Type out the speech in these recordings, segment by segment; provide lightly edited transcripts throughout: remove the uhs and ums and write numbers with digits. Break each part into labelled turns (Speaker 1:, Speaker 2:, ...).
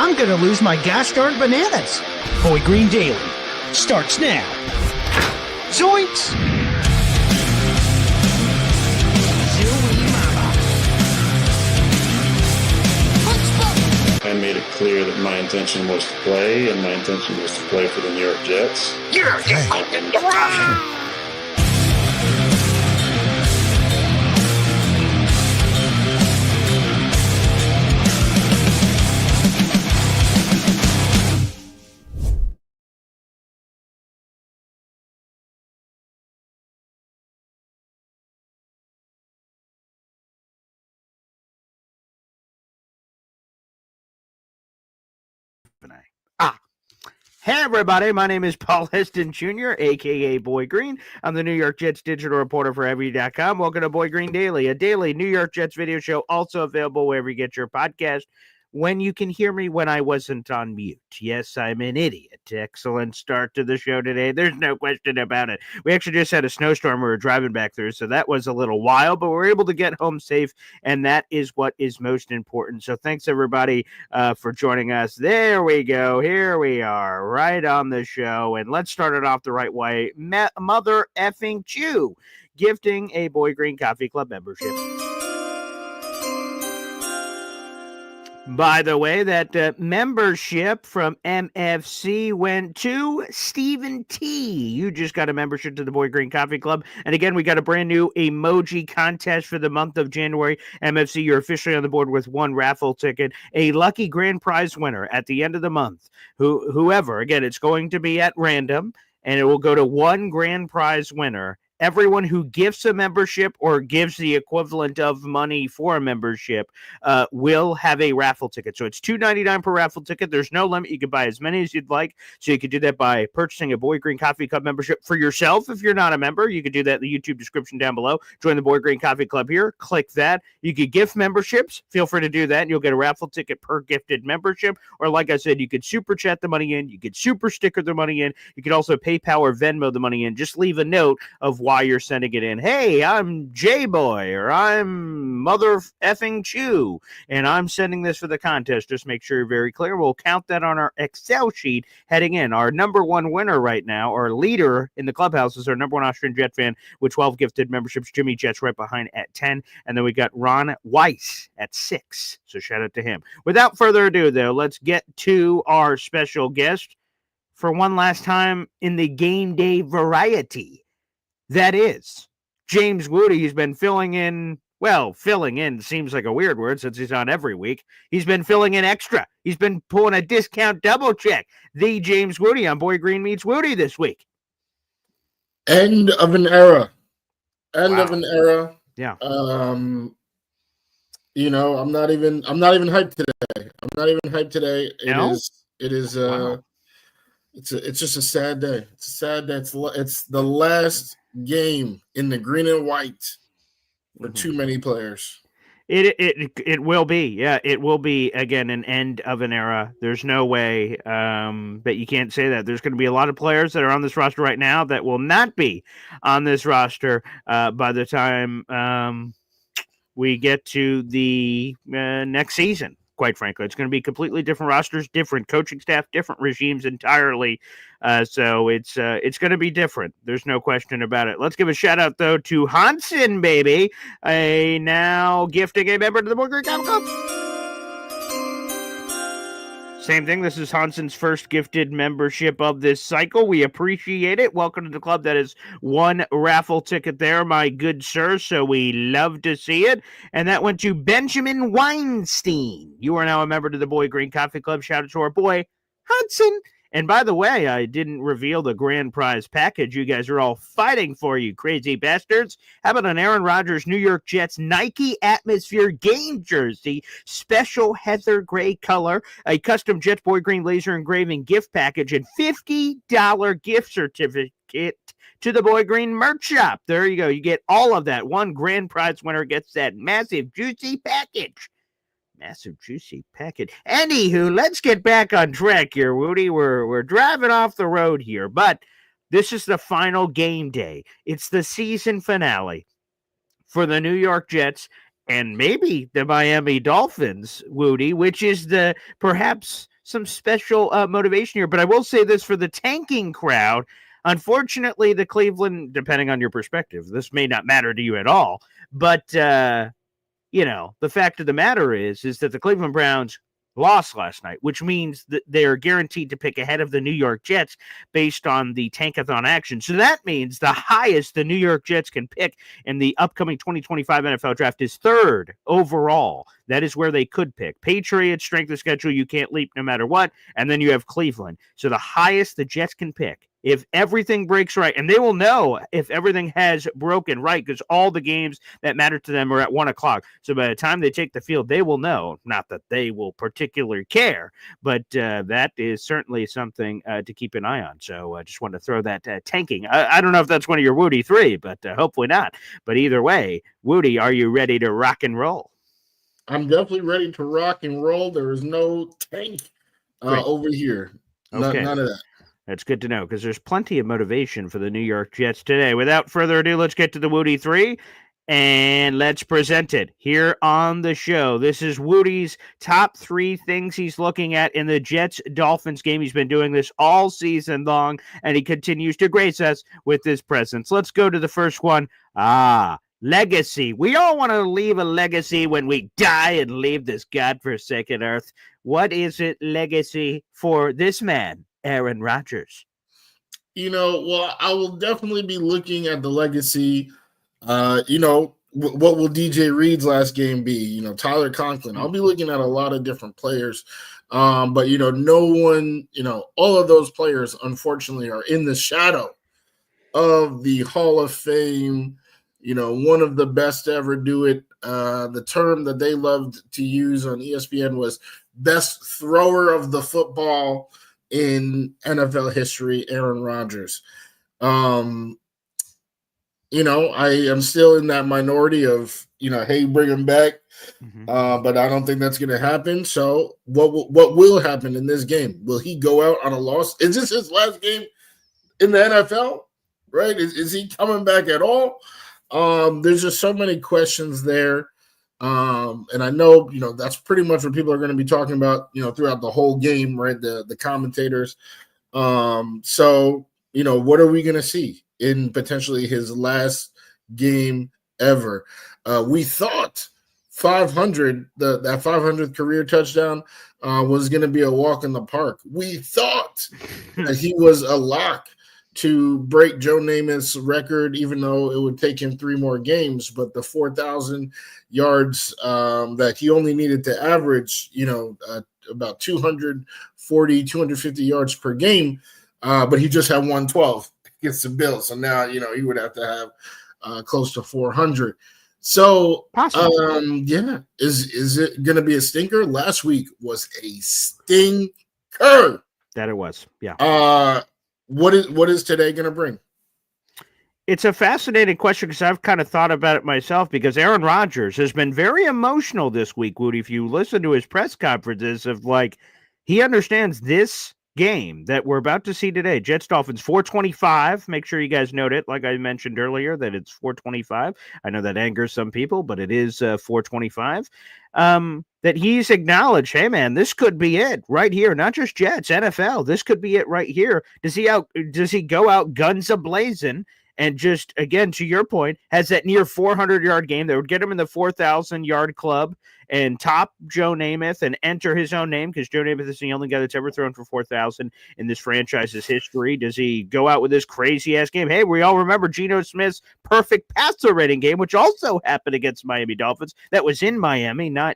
Speaker 1: I'm going to lose my gosh darn bananas. Boy Green Daily starts now. Zoinks!
Speaker 2: I made it clear that my intention was to play, and my intention was to play for the New York Jets.
Speaker 3: You're fucking wrong!
Speaker 4: Hey everybody, my name is Paul Heston Jr., aka Boy Green. I'm the New York Jets digital reporter for Every.com. Welcome to Boy Green Daily, a daily New York Jets video show, also available wherever you get your podcast. When you can hear me when I wasn't on mute. Yes, I'm an idiot. Excellent start to the show today. There's no question about it. We actually just had a snowstorm we were driving back through, so that was a little wild, but we were able to get home safe, and that is what is most important. So thanks, everybody, for joining us. There we go. Here we are, right on the show, and let's start it off the right way. Mother effing Chew, gifting a Boy Green Coffee Club membership. By the way, that membership from MFC went to Stephen T. You just got a membership to the Boy Green Coffee Club. And again, we got a brand new emoji contest for the month of January. MFC, you're officially on the board with one raffle ticket, a lucky grand prize winner at the end of the month. Whoever, again, it's going to be at random, and it will go to one grand prize winner. Everyone who gifts a membership or gives the equivalent of money for a membership will have a raffle ticket. So it's $2.99 per raffle ticket. There's no limit. You can buy as many as you'd like. So you could do that by purchasing a Boy Green Coffee Club membership for yourself. If you're not a member, you could do that in the YouTube description down below. Join the Boy Green Coffee Club here. Click that. You could gift memberships. Feel free to do that, and you'll get a raffle ticket per gifted membership. Or like I said, you could super chat the money in. You could super sticker the money in. You could also PayPal or Venmo the money in. Just leave a note of why you're sending it in. Hey, I'm J-Boy, or I'm Mother effing Chew, and I'm sending this for the contest. Just make sure you're very clear. We'll count that on our Excel sheet heading in. Our number one winner right now, our leader in the clubhouse, is our number one Austrian Jet fan with 12 gifted memberships. Jimmy Jet's right behind at 10, and then we got Ron Weiss at 6. So shout out to him. Without further ado, though, let's get to our special guest for one last time in the game day variety. That is James Wudi. He's been filling in seems like a weird word since he's on every week. He's been filling in extra. He's been pulling a discount double check. The James Wudi on Boy Green Meets Wudi this week.
Speaker 5: End of an era. Of an era.
Speaker 4: Yeah.
Speaker 5: You know, I'm not even hyped today. It's just a sad day. It's a sad day. It's the last game in the green and white for too many players.
Speaker 4: It will be. Yeah, it will be, again, an end of an era. There's no way that you can't say that. There's going to be a lot of players that are on this roster right now that will not be on this roster by the time we get to the next season. Quite frankly, it's going to be completely different rosters, different coaching staff, different regimes entirely. So it's going to be different. There's no question about it. Let's give a shout out though to Hansen, baby, now gifting a member to the Boy Green Coffee Club. Same thing. This is Hansen's first gifted membership of this cycle. We appreciate it. Welcome to the club. That is one raffle ticket there, my good sir. So we love to see it. And that went to Benjamin Weinstein. You are now a member to the Boy Green Coffee Club. Shout out to our boy, Hansen. And by the way, I didn't reveal the grand prize package you guys are all fighting for, you crazy bastards. How about an Aaron Rodgers New York Jets Nike Atmosphere game jersey, special heather gray color, a custom Jets Boy Green laser engraving gift package, and $50 gift certificate to the Boy Green merch shop. There you go. You get all of that. One grand prize winner gets that massive, juicy package. Massive, juicy packet. Anywho, let's get back on track here, Wudi. We're driving off the road here, but this is the final game day. It's the season finale for the New York Jets and maybe the Miami Dolphins, Wudi, which is perhaps some special motivation here. But I will say this for the tanking crowd. Unfortunately, the Cleveland, depending on your perspective, this may not matter to you at all. But, the fact of the matter is that the Cleveland Browns lost last night, which means that they're guaranteed to pick ahead of the New York Jets based on the tankathon action. So that means the highest the New York Jets can pick in the upcoming 2025 NFL draft is third overall. That is where they could pick. Patriots, strength of schedule, you can't leap no matter what. And then you have Cleveland. So the highest the Jets can pick, if everything breaks right, and they will know if everything has broken right, because all the games that matter to them are at 1 o'clock. So by the time they take the field, they will know. Not that they will particularly care, but that is certainly something to keep an eye on. So I just want to throw that tanking. I don't know if that's one of your Wudi 3, but hopefully not. But either way, Wudi, are you ready to rock and roll?
Speaker 5: I'm definitely ready to rock and roll. There is no tank over here.
Speaker 4: Okay.
Speaker 5: None of that.
Speaker 4: That's good to know, because there's plenty of motivation for the New York Jets today. Without further ado, let's get to the Wudi 3, and let's present it here on the show. This is Wudi's top 3 things he's looking at in the Jets-Dolphins game. He's been doing this all season long, and he continues to grace us with his presence. Let's go to the first one. Legacy. We all want to leave a legacy when we die and leave this godforsaken earth. What is it, legacy, for this man, Aaron Rodgers?
Speaker 5: Well, I will definitely be looking at the legacy. What will DJ Reed's last game be? Tyler Conklin. I'll be looking at a lot of different players. But no one, all of those players, unfortunately, are in the shadow of the Hall of Fame. One of the best to ever do it. The term that they loved to use on ESPN was best thrower of the football in NFL history, Aaron Rodgers. I am still in that minority of, hey, bring him back. But I don't think that's going to happen. So what will happen in this game? Will he go out on a loss? Is this his last game in the NFL? Right? Is he coming back at all? There's just so many questions there. And I know, that's pretty much what people are going to be talking about, throughout the whole game, right? The commentators. So, what are we going to see in potentially his last game ever? We thought 500, that 500th career touchdown was going to be a walk in the park. We thought that he was a lock to break Joe Namath's record, even though it would take him 3 more games. But the 4,000 yards that he only needed to average, about 240, 250 yards per game, but he just had 112 against the Bills. So now, he would have to have close to 400. So, is it going to be a stinker? Last week was a stinker.
Speaker 4: That it was, yeah.
Speaker 5: What is today going to bring?
Speaker 4: It's a fascinating question, because I've kind of thought about it myself, because Aaron Rodgers has been very emotional this week, Woody. If you listen to his press conferences of he understands this game that we're about to see today, Jets Dolphins 425. Make sure you guys note it, like I mentioned earlier, that it's 425. I know that angers some people, but it is 425. That he's acknowledged, hey man, this could be it right here. Not just Jets, NFL. This could be it right here. Does he go out guns a-blazing and just, again, to your point, has that near 400-yard game that would get him in the 4,000-yard club and top Joe Namath and enter his own name, because Joe Namath is the only guy that's ever thrown for 4,000 in this franchise's history? Does he go out with this crazy-ass game? Hey, we all remember Geno Smith's perfect passer rating game, which also happened against Miami Dolphins. That was in Miami, not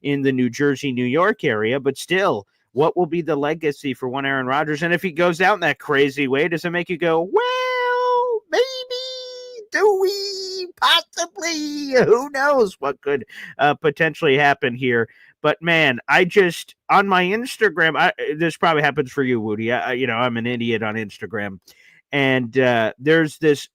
Speaker 4: in the New Jersey, New York area, but still, what will be the legacy for one Aaron Rodgers? And if he goes out in that crazy way, does it make you go, well, maybe, do we possibly, who knows what could potentially happen here? But man, I just, on my Instagram, this probably happens for you, Woody. I'm an idiot on Instagram. And there's this,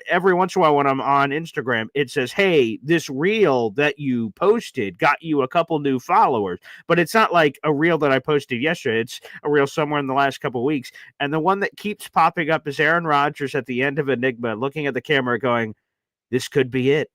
Speaker 4: every once in a while when I'm on Instagram, it says, hey, this reel that you posted got you a couple new followers. But it's not like a reel that I posted yesterday. It's a reel somewhere in the last couple of weeks. And the one that keeps popping up is Aaron Rodgers at the end of Enigma, looking at the camera going, this could be it,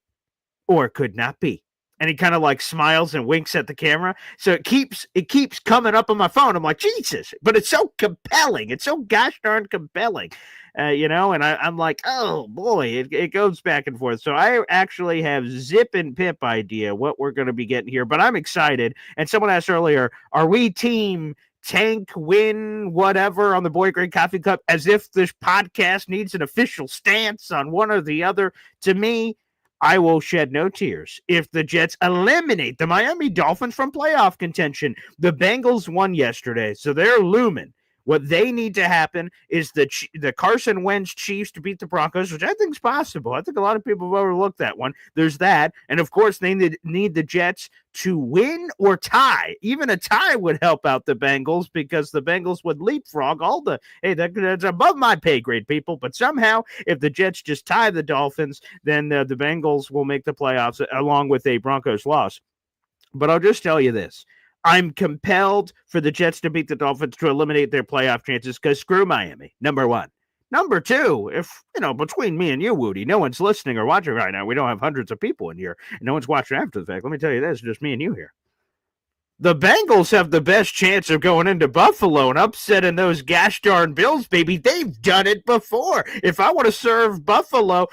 Speaker 4: or it could not be. And he kind of like smiles and winks at the camera. So it keeps coming up on my phone. I'm like, Jesus, but it's so compelling. It's so gosh darn compelling. And I'm like, oh boy, it goes back and forth. So I actually have zip and pip idea what we're going to be getting here, but I'm excited. And someone asked earlier, are we team tank, win, whatever on the Boy Green Coffee Cup, as if this podcast needs an official stance on one or the other? To me, I will shed no tears if the Jets eliminate the Miami Dolphins from playoff contention. The Bengals won yesterday, so they're looming. What they need to happen is the Carson Wentz Chiefs to beat the Broncos, which I think is possible. I think a lot of people have overlooked that one. There's that. And, of course, they need the Jets to win or tie. Even a tie would help out the Bengals because the Bengals would leapfrog all the – hey, that's above my pay grade, people. But somehow, if the Jets just tie the Dolphins, then the Bengals will make the playoffs along with a Broncos loss. But I'll just tell you this. I'm compelled for the Jets to beat the Dolphins to eliminate their playoff chances because screw Miami, number one. Number two, if, between me and you, Wudi, no one's listening or watching right now. We don't have hundreds of people in here. And no one's watching after the fact. Let me tell you this, just me and you here. The Bengals have the best chance of going into Buffalo and upsetting those gosh darn Bills, baby. They've done it before. If I want to serve Buffalo,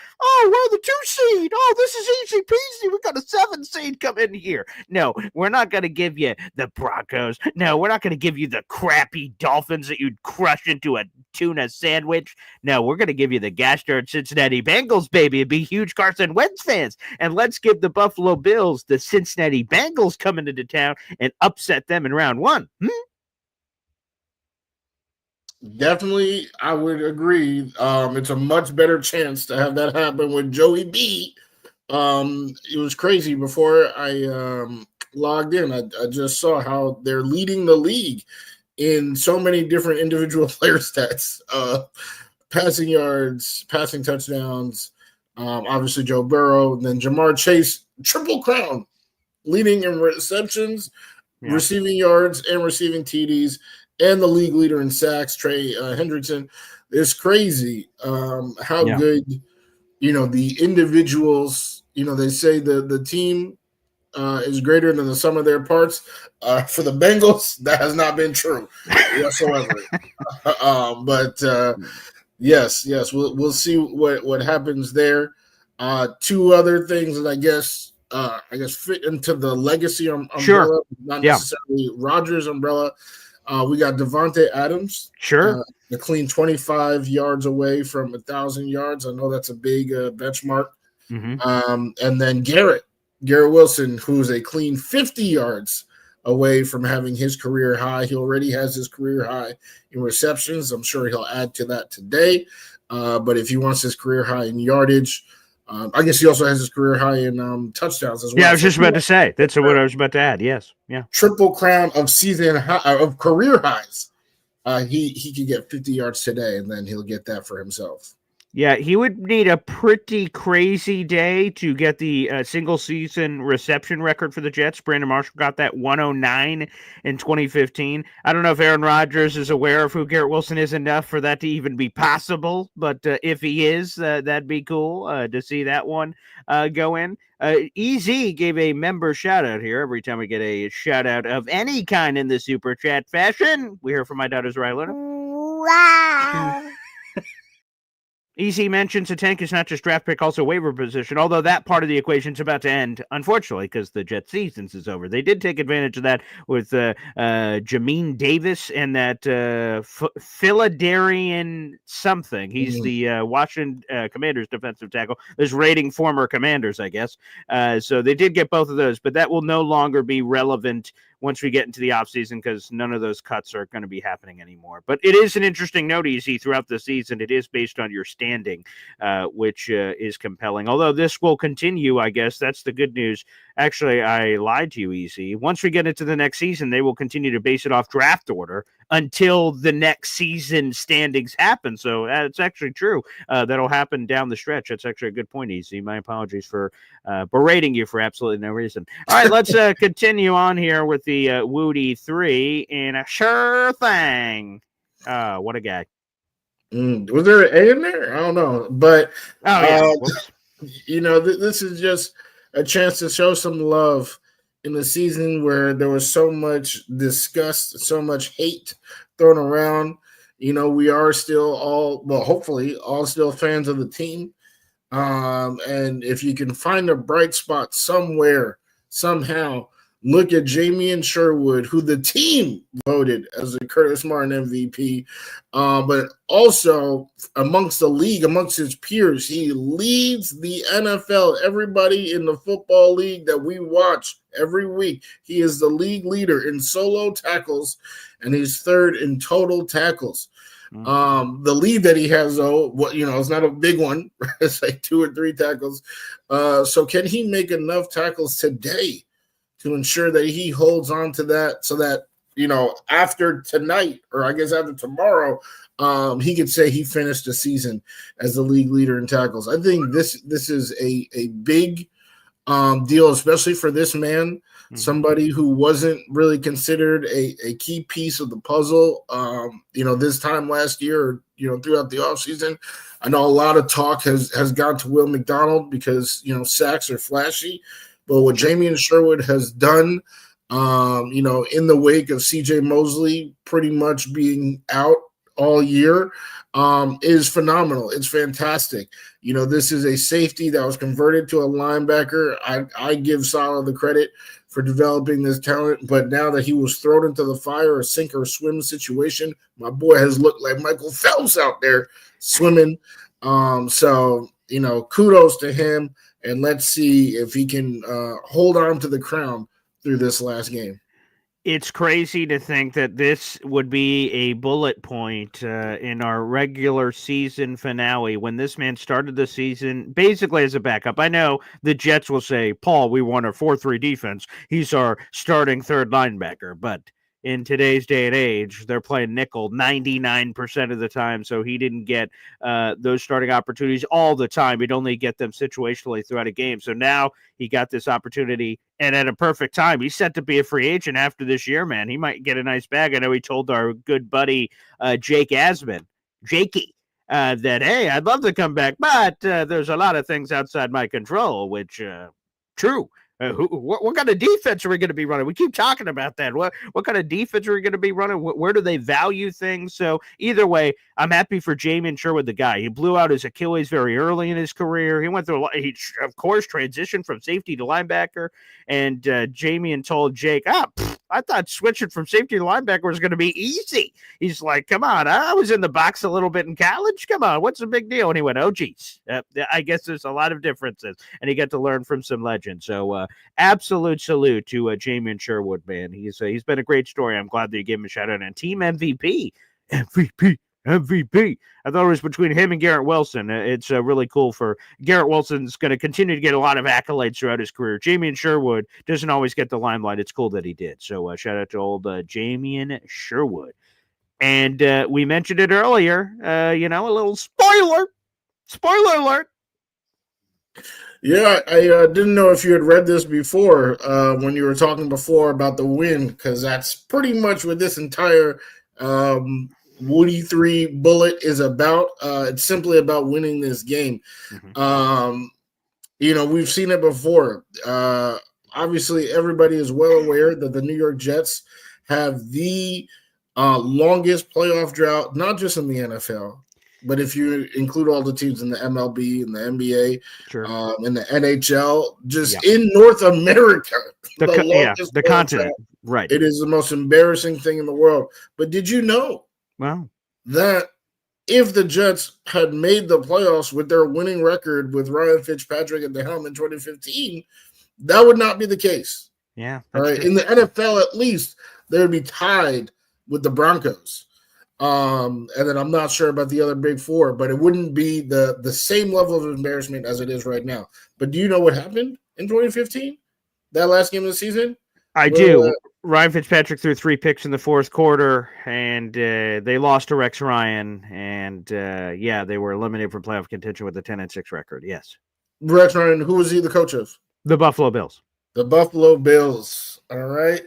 Speaker 4: we're the 2 seed. Oh, this is easy peasy. We got a 7 seed come in here. No, we're not going to give you the Broncos. No, we're not going to give you the crappy Dolphins that you'd crush into a tuna sandwich. No, we're going to give you the gosh darn Cincinnati Bengals, baby. It'd be huge Carson Wentz fans. And let's give the Buffalo Bills the Cincinnati Bengals coming into town and upset them in round 1.
Speaker 5: Definitely, I would agree. It's a much better chance to have that happen with Joey B. It was crazy before I logged in. I just saw how they're leading the league in so many different individual player stats. Passing yards, passing touchdowns, obviously Joe Burrow, and then Jamar Chase, triple crown, leading in receptions, receiving yards, and receiving TDs, and the league leader in sacks, Trey Hendrickson. It's crazy how good, the individuals, they say the team is greater than the sum of their parts. For the Bengals, that has not been true whatsoever. Yes, we'll see what happens there. 2 other things that I guess fit into the legacy umbrella, not necessarily Rodgers umbrella. We got Devontae Adams, the clean 25 yards away from 1,000 yards. I know that's a big benchmark. And then Garrett Wilson, who's a clean 50 yards away from having his career high. He already has his career high in receptions. I'm sure he'll add to that today. But if he wants his career high in yardage, I guess he also has his career high in touchdowns as well.
Speaker 4: Yeah, I was just about to say. That's what I was about to add. Yes. Yeah.
Speaker 5: Triple crown of of career highs. He could get 50 yards today, and then he'll get that for himself.
Speaker 4: Yeah, he would need a pretty crazy day to get the single-season reception record for the Jets. Brandon Marshall got that 109 in 2015. I don't know if Aaron Rodgers is aware of who Garrett Wilson is enough for that to even be possible, but if he is, that'd be cool to see that one go in. EZ gave a member shout-out here. Every time we get a shout-out of any kind in the Super Chat fashion, we hear from my daughters, Ryla.
Speaker 3: Wow.
Speaker 4: EZ mentions a tank is not just draft pick, also waiver position, although that part of the equation is about to end, unfortunately, because the Jets season is over. They did take advantage of that with Jamin Davis and that Philadarian something. He's the Washington Commanders defensive tackle. There's rating former Commanders, I guess. So they did get both of those, but that will no longer be relevant once we get into the offseason because none of those cuts are going to be happening anymore. But it is an interesting note, EZ, throughout the season. It is based on your standing, which is compelling. Although this will continue, I guess. That's the good news. Actually, I lied to you, EZ. Once we get into the next season, they will continue to base it off draft order until the next season standings happen. So it's actually true. That'll happen down the stretch. That's actually a good point, EZ. My apologies for berating you for absolutely no reason. All right, let's continue on here with the Wudi 3 and a sure thing. What a guy.
Speaker 5: Was there an A in there? I don't know. But,
Speaker 4: this
Speaker 5: is just a chance to show some love in the season where there was so much disgust, so much hate thrown around. We are still hopefully all still fans of the team. And if you can find a bright spot somewhere, somehow, look at Jamie Sherwood, who the team voted as a Curtis Martin MVP. But also amongst the league, amongst his peers, he leads the NFL. Everybody in the football league that we watch every week, he is the league leader in solo tackles, and he's third in total tackles. The lead that he has, though, it's not a big one. It's like 2 or 3 tackles. So can he make enough tackles today to ensure that he holds on to that, so that after tonight, or I guess after tomorrow, he could say he finished the season as the league leader in tackles? I think this is a big deal, especially for this man. Somebody who wasn't really considered a key piece of the puzzle, this time last year, throughout the offseason. I know a lot of talk has gone to Will McDonald because, sacks are flashy. But what Jamie Sherwood has done, in the wake of C.J. Mosley pretty much being out all year, is phenomenal. It's fantastic. This is a safety that was converted to a linebacker. I give Salah the credit for developing this talent, but now that he was thrown into the fire, a sink or swim situation, my boy has looked like Michael Phelps out there swimming. So kudos to him, and let's see if he can hold on to the crown through this last game.
Speaker 4: It's crazy to think that this would be a bullet point in our regular season finale when this man started the season basically as a backup. I know the Jets will say, Paul, we won our 4-3 defense. He's our starting third linebacker. But in today's day and age, they're playing nickel 99% of the time. So he didn't get those starting opportunities all the time. He'd only get them situationally throughout a game. So now he got this opportunity, and at a perfect time. He's set to be a free agent after this year, man. He might get a nice bag. I know he told our good buddy Jakey, that, hey, I'd love to come back, but there's a lot of things outside my control, which, true. What kind of defense are we going to be running? We keep talking about that. What kind of defense are we going to be running? Where do they value things? So either way, I'm happy for Jamie Sherwood, the guy. He blew out his Achilles very early in his career. He went through, he of course, transitioned from safety to linebacker. And Jamie told Jake, I thought switching from safety to linebacker was going to be easy. He's like, come on, I was in the box a little bit in college. Come on, what's the big deal? And he went, oh, geez. I guess there's a lot of differences. And he got to learn from some legends. So absolute salute to Jamie Sherwood, man. He's been a great story. I'm glad that you gave him a shout out. And team MVP. I thought it was between him and Garrett Wilson. It's really cool for Garrett Wilson's going to continue to get a lot of accolades throughout his career. Jamie Sherwood doesn't always get the limelight. It's cool that he did. So shout out to old Jamie Sherwood. And we mentioned it earlier, a little spoiler alert.
Speaker 5: Yeah, I didn't know if you had read this before when you were talking before about the win, because that's pretty much what this entire Woody 3 bullet is about. It's simply about winning this game. We've seen it before. Obviously, everybody is well aware that the New York Jets have the longest playoff drought, not just in the NFL, but if you include all the teams in the MLB and the NBA,
Speaker 4: sure.
Speaker 5: In the NHL, in North America,
Speaker 4: the continent, right?
Speaker 5: It is the most embarrassing thing in the world. But did you know that if the Jets had made the playoffs with their winning record with Ryan Fitzpatrick at the helm in 2015, that would not be the case?
Speaker 4: Yeah.
Speaker 5: All right. In the NFL, at least, they would be tied with the Broncos. And then I'm not sure about the other big four, but it wouldn't be the same level of embarrassment as it is right now. But do you know what happened in 2015? That last game of the season?
Speaker 4: I do. Ryan Fitzpatrick threw 3 picks in the fourth quarter, and they lost to Rex Ryan. And, they were eliminated from playoff contention with a 10-6 record. Yes.
Speaker 5: Rex Ryan, who was he the coach of?
Speaker 4: The Buffalo Bills.
Speaker 5: The Buffalo Bills. All right.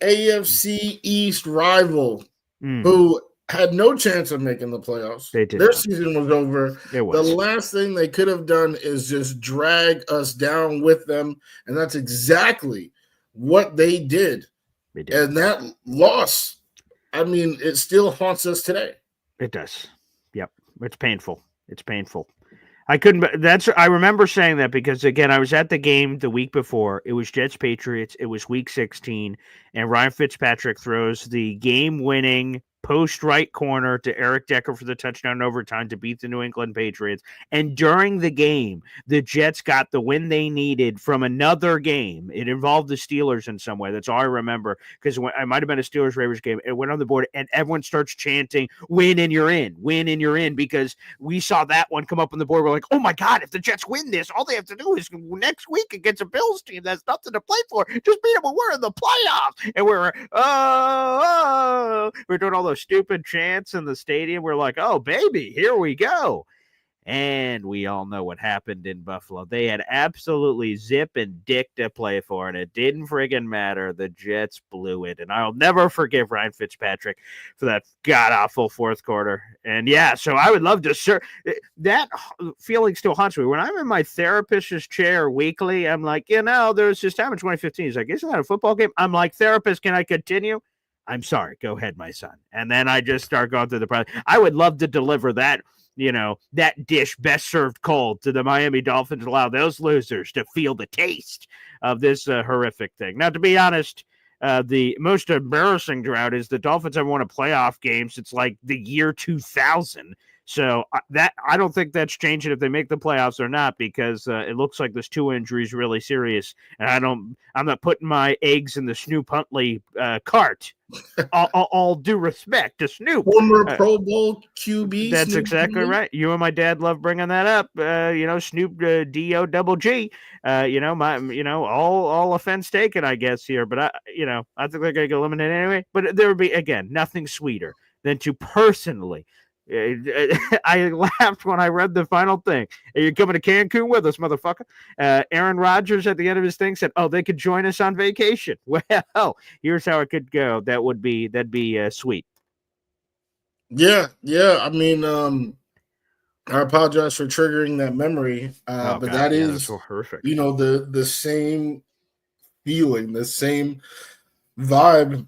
Speaker 5: AFC East rival who had no chance of making the playoffs.
Speaker 4: They did
Speaker 5: Their
Speaker 4: not.
Speaker 5: season was over.
Speaker 4: It was.
Speaker 5: The last thing they could have done is just drag us down with them, and that's exactly what they did.
Speaker 4: They did.
Speaker 5: And that loss, I mean, it still haunts us today.
Speaker 4: It does. Yep. It's painful. It's painful. I remember saying that because, again, I was at the game the week before. It was Jets Patriots. It was week 16, and Ryan Fitzpatrick throws the game-winning post right corner to Eric Decker for the touchdown in overtime to beat the New England Patriots. And during the game, the Jets got the win they needed from another game. It involved the Steelers in some way. That's all I remember, because I might have been a Steelers-Ravens game. It went on the board, and everyone starts chanting, "Win and you're in, win and you're in," because we saw that one come up on the board. We're like, oh my God, if the Jets win this, all they have to do is next week against a Bills team that's nothing to play for, just beat them when we're in the playoffs. And we're doing all those stupid chants in the stadium. We're like, oh baby, here we go. And we all know what happened in Buffalo. They had absolutely zip and dick to play for, and it didn't friggin' matter. The Jets blew it, and I'll never forgive Ryan Fitzpatrick for that god-awful fourth quarter. And yeah, so I would love to that feeling still haunts me. When I'm in my therapist's chair weekly, I'm like, there was this time in 2015. He's like, isn't that a football game? I'm like, therapist, can I continue? I'm sorry. Go ahead, my son. And then I just start going through the process. I would love to deliver that, that dish best served cold to the Miami Dolphins, allow those losers to feel the taste of this horrific thing. Now, to be honest, the most embarrassing drought is the Dolphins haven't won a playoff game since like the year 2000. So I don't think that's changing if they make the playoffs or not, because it looks like this two injuries really serious, and I'm not putting my eggs in the Snoop Huntley cart. All due respect to Snoop,
Speaker 5: former Pro Bowl QB.
Speaker 4: That's
Speaker 5: Snoop
Speaker 4: exactly
Speaker 5: Huntley.
Speaker 4: right. You and my dad love bringing that up. Snoop D-O-double-G. All offense taken, I guess here. But I think they're gonna get eliminated anyway. But there would be, again, nothing sweeter than to personally. I laughed when I read the final thing. You're coming to Cancun with us, motherfucker. Aaron Rodgers at the end of his thing said, "Oh, they could join us on vacation." Well, here's how it could go. That'd be sweet.
Speaker 5: Yeah. I mean, I apologize for triggering that memory, but God, that is
Speaker 4: so horrific.
Speaker 5: The same feeling, the same vibe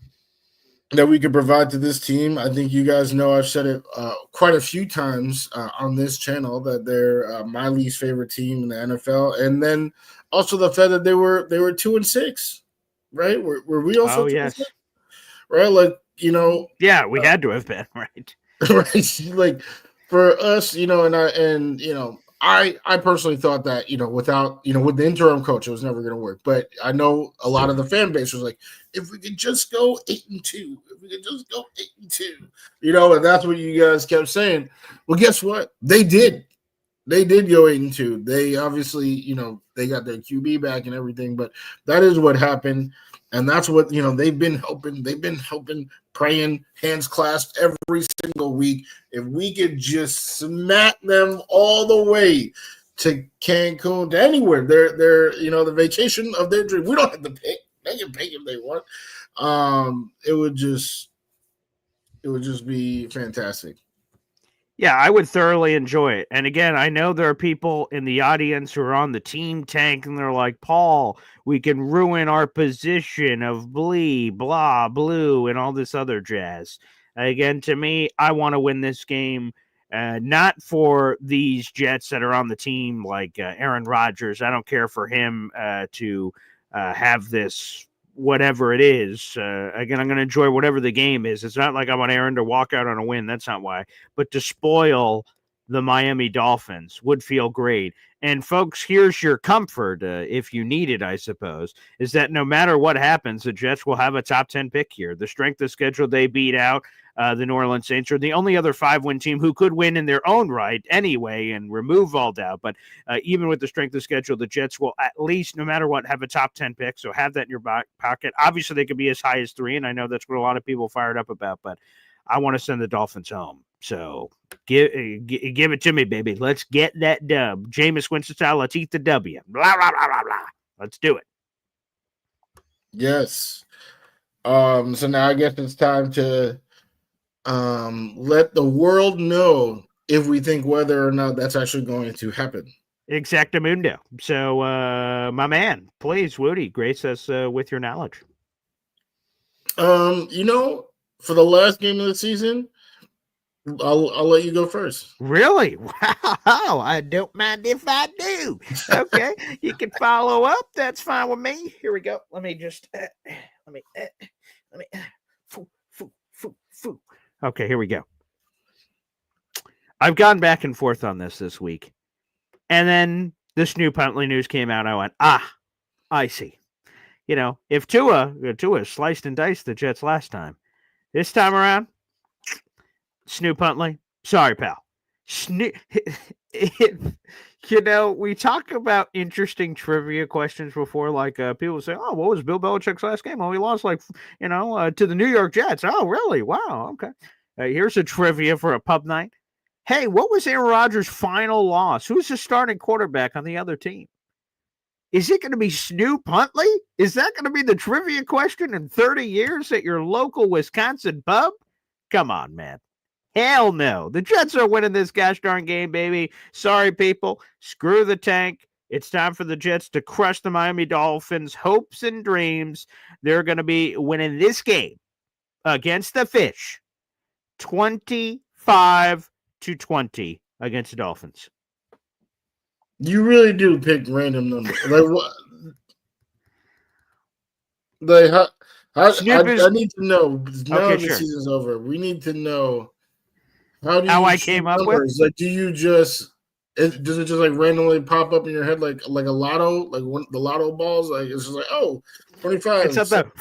Speaker 5: that we could provide to this team. I think you guys know I've said it quite a few times on this channel that they're my least favorite team in the NFL, and then also the fact that they were 2-6, right? Were we also?
Speaker 4: Oh yes,
Speaker 5: right. Like
Speaker 4: yeah, we had to have been right.
Speaker 5: Right, like for us, I personally thought that without with the interim coach, it was never going to work. But I know a lot of the fan base was like, if we could just go 8-2, if we could just go 8-2, and that's what you guys kept saying. Well, guess what? They did. They did go 8-2. They obviously, they got their QB back and everything, but that is what happened. And that's what, they've been hoping, praying, hands clasped every single week. If we could just smack them all the way to Cancun, to anywhere, they're the vacation of their dream. We don't have to pick. They can pick if they want. It would just be fantastic.
Speaker 4: Yeah, I would thoroughly enjoy it. And again, I know there are people in the audience who are on the team tank, and they're like, Paul, we can ruin our position of blah, blue, and all this other jazz. Again, to me, I want to win this game, not for these Jets that are on the team like Aaron Rodgers. I don't care for him to have this whatever it is. Again, I'm going to enjoy whatever the game is. It's not like I want Aaron to walk out on a win. That's not why. But to spoil the Miami Dolphins would feel great. And folks, here's your comfort, if you need it, I suppose, is that no matter what happens, the Jets will have a top 10 pick here. The strength of schedule they beat out, the New Orleans Saints are the only other 5-win team who could win in their own right anyway and remove all doubt. But even with the strength of schedule, the Jets will at least, no matter what, have a top 10 pick. So have that in your back pocket. Obviously, they could be as high as 3, and I know that's what a lot of people fired up about, but I want to send the Dolphins home. So give it to me, baby. Let's get that dub. Jameis Winston style, let's eat the W. Blah, blah, blah, blah, blah. Let's do it.
Speaker 5: Yes. So now I guess it's time to let the world know if we think whether or not that's actually going to happen.
Speaker 4: Exactamundo. So, my man, please, Wudi, grace us with your knowledge.
Speaker 5: For the last game of the season, I'll let you go first.
Speaker 4: Really? Wow. I don't mind if I do. Okay. You can follow up. That's fine with me. Here we go. Let me just, okay, here we go. I've gone back and forth on this week. And then this new Puntley news came out. I went, I see. If Tua sliced and diced the Jets last time, this time around, Snoop Puntley, sorry, pal. We talk about interesting trivia questions before, like people say, oh, what was Bill Belichick's last game? Oh, he lost to the New York Jets. Oh, really? Wow, okay. Here's a trivia for a pub night. Hey, what was Aaron Rodgers' final loss? Who's the starting quarterback on the other team? Is it going to be Snoop Huntley? Is that going to be the trivia question in 30 years at your local Wisconsin pub? Come on, man. Hell no. The Jets are winning this gosh darn game, baby. Sorry, people. Screw the tank. It's time for the Jets to crush the Miami Dolphins' hopes and dreams. They're going to be winning this game against the Fish 25-20 against the Dolphins.
Speaker 5: You really do pick random numbers. Like what? Like I need to know. Now the season's over. We need to know how
Speaker 4: I came up with.
Speaker 5: Like, do you just does it just like randomly pop up in your head like a lotto, like the lotto balls? Like it's just like 25.
Speaker 4: It's up there,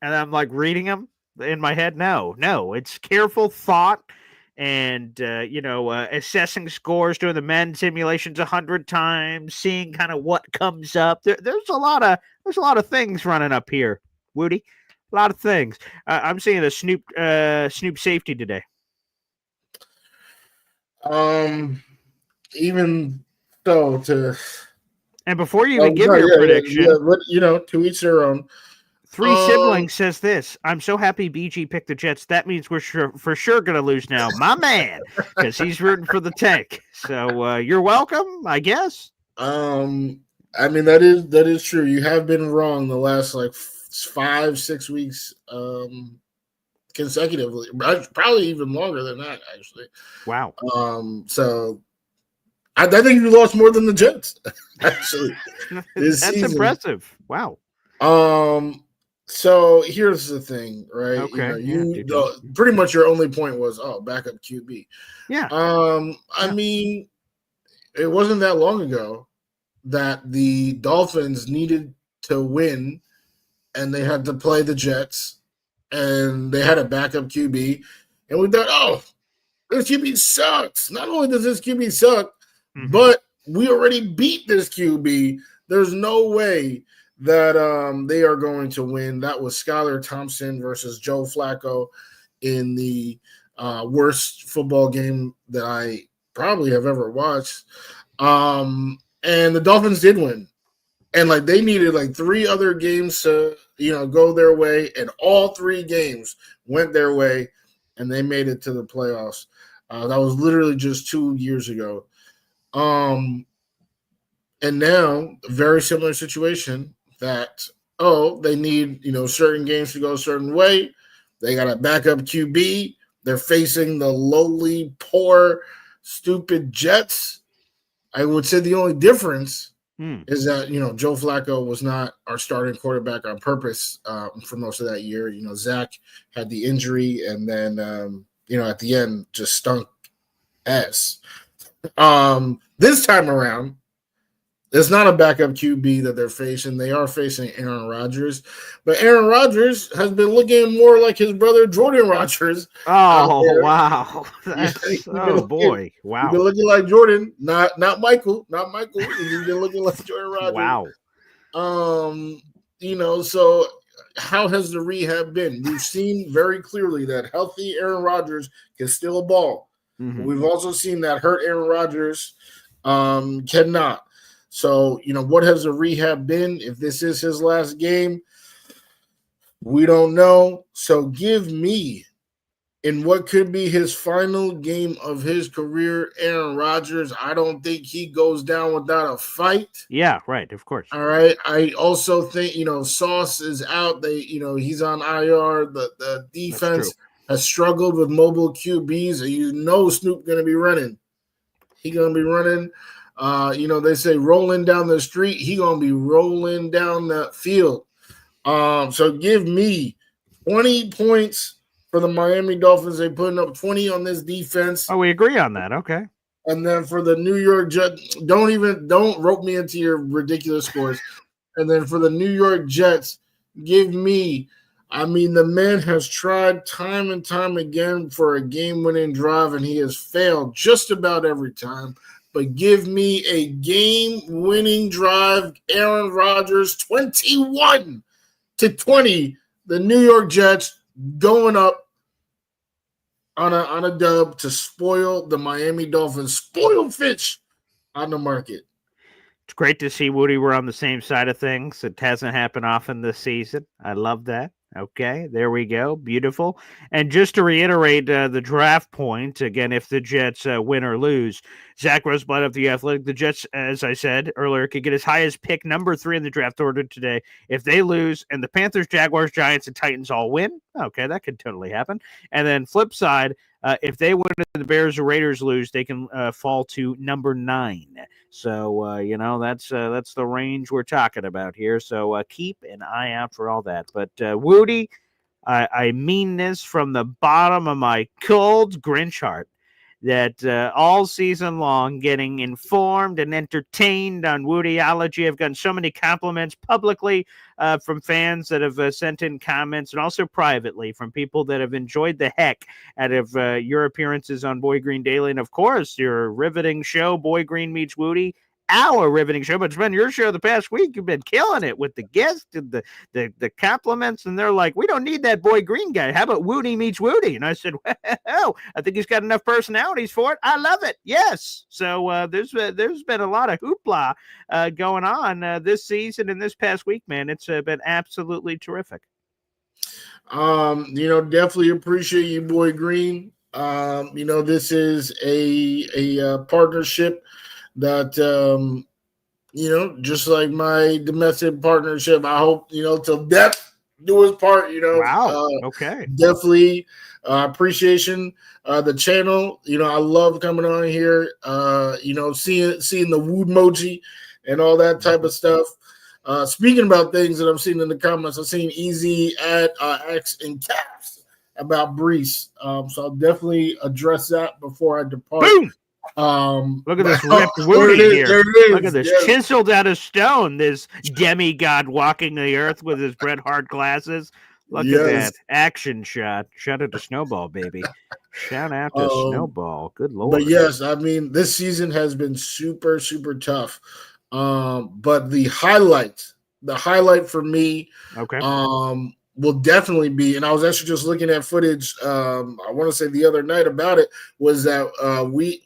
Speaker 4: and I'm like reading them in my head. No, it's careful thought. And, assessing scores, doing the men simulations 100 times, seeing kind of what comes up. There's a lot of things running up here, Woody. A lot of things. I'm seeing the Snoop safety today.
Speaker 5: Even so,
Speaker 4: and before you even give your prediction,
Speaker 5: but, to each their own.
Speaker 4: Three Siblings says this. I'm so happy BG picked the Jets. That means we're for sure going to lose now. My man, because he's rooting for the tank. So you're welcome, I guess.
Speaker 5: I mean, that is true. You have been wrong the last 5-6 weeks consecutively. Probably even longer than that, actually.
Speaker 4: Wow.
Speaker 5: So I think you lost more than the Jets, actually.
Speaker 4: That's season. Impressive. Wow.
Speaker 5: So here's the thing, right?
Speaker 4: Okay.
Speaker 5: Pretty much your only point was, backup QB.
Speaker 4: Yeah.
Speaker 5: I mean, it wasn't that long ago that the Dolphins needed to win, and they had to play the Jets, and they had a backup QB, and we thought, this QB sucks. Not only does this QB suck, but we already beat this QB. There's no way that they are going to win. That was Skylar Thompson versus Joe Flacco in the worst football game that I probably have ever watched. And the Dolphins did win. And they needed 3 other games to, go their way, and all 3 games went their way, and they made it to the playoffs. That was literally just 2 years ago. And now, a very similar situation that, they need, certain games to go a certain way. They got a backup QB. They're facing the lowly, poor, stupid Jets. I would say the only difference is that, Joe Flacco was not our starting quarterback on purpose for most of that year. Zach had the injury, and then, at the end just stunk ass. This time around, it's not a backup QB that they're facing. They are facing Aaron Rodgers. But Aaron Rodgers has been looking more like his brother Jordan Rodgers.
Speaker 4: Oh, wow. Boy. Wow.
Speaker 5: He's been looking like Jordan, not Michael. Not Michael. He's been looking like Jordan Rodgers.
Speaker 4: Wow.
Speaker 5: So how has the rehab been? We've seen very clearly that healthy Aaron Rodgers can steal a ball. Mm-hmm. We've also seen that hurt Aaron Rodgers cannot. So, what has the rehab been? If this is his last game, we don't know. So give me in what could be his final game of his career, Aaron Rodgers, I don't think he goes down without a fight.
Speaker 4: Yeah, right. Of course.
Speaker 5: All right. I also think, Sauce is out. He's on IR. The defense has struggled with mobile QBs. Snoop going to be running. He going to be running. They say rolling down the street. He going to be rolling down the field. So give me 20 points for the Miami Dolphins. They're putting up 20 on this defense.
Speaker 4: Oh, we agree on that. Okay.
Speaker 5: And then for the New York Jets, don't rope me into your ridiculous scores. And then for the New York Jets, give me, the man has tried time and time again for a game-winning drive, and he has failed just about every time. But give me a game-winning drive, Aaron Rodgers, 21-20. The New York Jets going up on a dub to spoil the Miami Dolphins, spoil fish on the market.
Speaker 4: It's great to see, Woody, we're on the same side of things. It hasn't happened often this season. I love that. Okay, there we go. Beautiful. And just to reiterate the draft point, again, if the Jets win or lose, Zach Roseblood of The Athletic, the Jets, as I said earlier, could get as high as pick number 3 in the draft order today. If they lose and the Panthers, Jaguars, Giants, and Titans all win, okay, that could totally happen. And then flip side, if they win and the Bears or Raiders lose, they can fall to number 9. So, that's the range we're talking about here. So keep an eye out for all that. But Woody, I mean this from the bottom of my cold Grinch heart, that all season long getting informed and entertained on Woodyology. I've gotten so many compliments publicly from fans that have sent in comments, and also privately from people that have enjoyed the heck out of your appearances on Boy Green Daily. And of course, your riveting show, Boy Green Meets Woody, our riveting show, but it's been your show the past week. You've been killing it with the guests and the compliments, and they're like, we don't need that Boy Green guy. How about Woody meets Woody? And I said, well, I think he's got enough personalities for it. I love it. Yes. So there's been a lot of hoopla going on this season and this past week, man. It's been absolutely terrific.
Speaker 5: Definitely appreciate you, Boy Green. This is a partnership that just like my domestic partnership, I hope till death do his part.
Speaker 4: Wow. Okay.
Speaker 5: Definitely appreciation the channel. I love coming on here. Seeing the Wood emoji and all that type of stuff. Speaking about things that I'm seeing in the comments, I've seen Easy at X in caps about Breece. So I'll definitely address that before I depart.
Speaker 4: Boom! Look at this ripped Woody here. Look at this chiseled out of stone. This demigod walking the earth with his Bret Hart glasses. Look at that action shot. Shout out to Snowball, baby. Shout out to Snowball. Good Lord.
Speaker 5: But yes, this season has been super, super tough. But the highlight for me, will definitely be, and I was actually just looking at footage. I want to say the other night about it was that week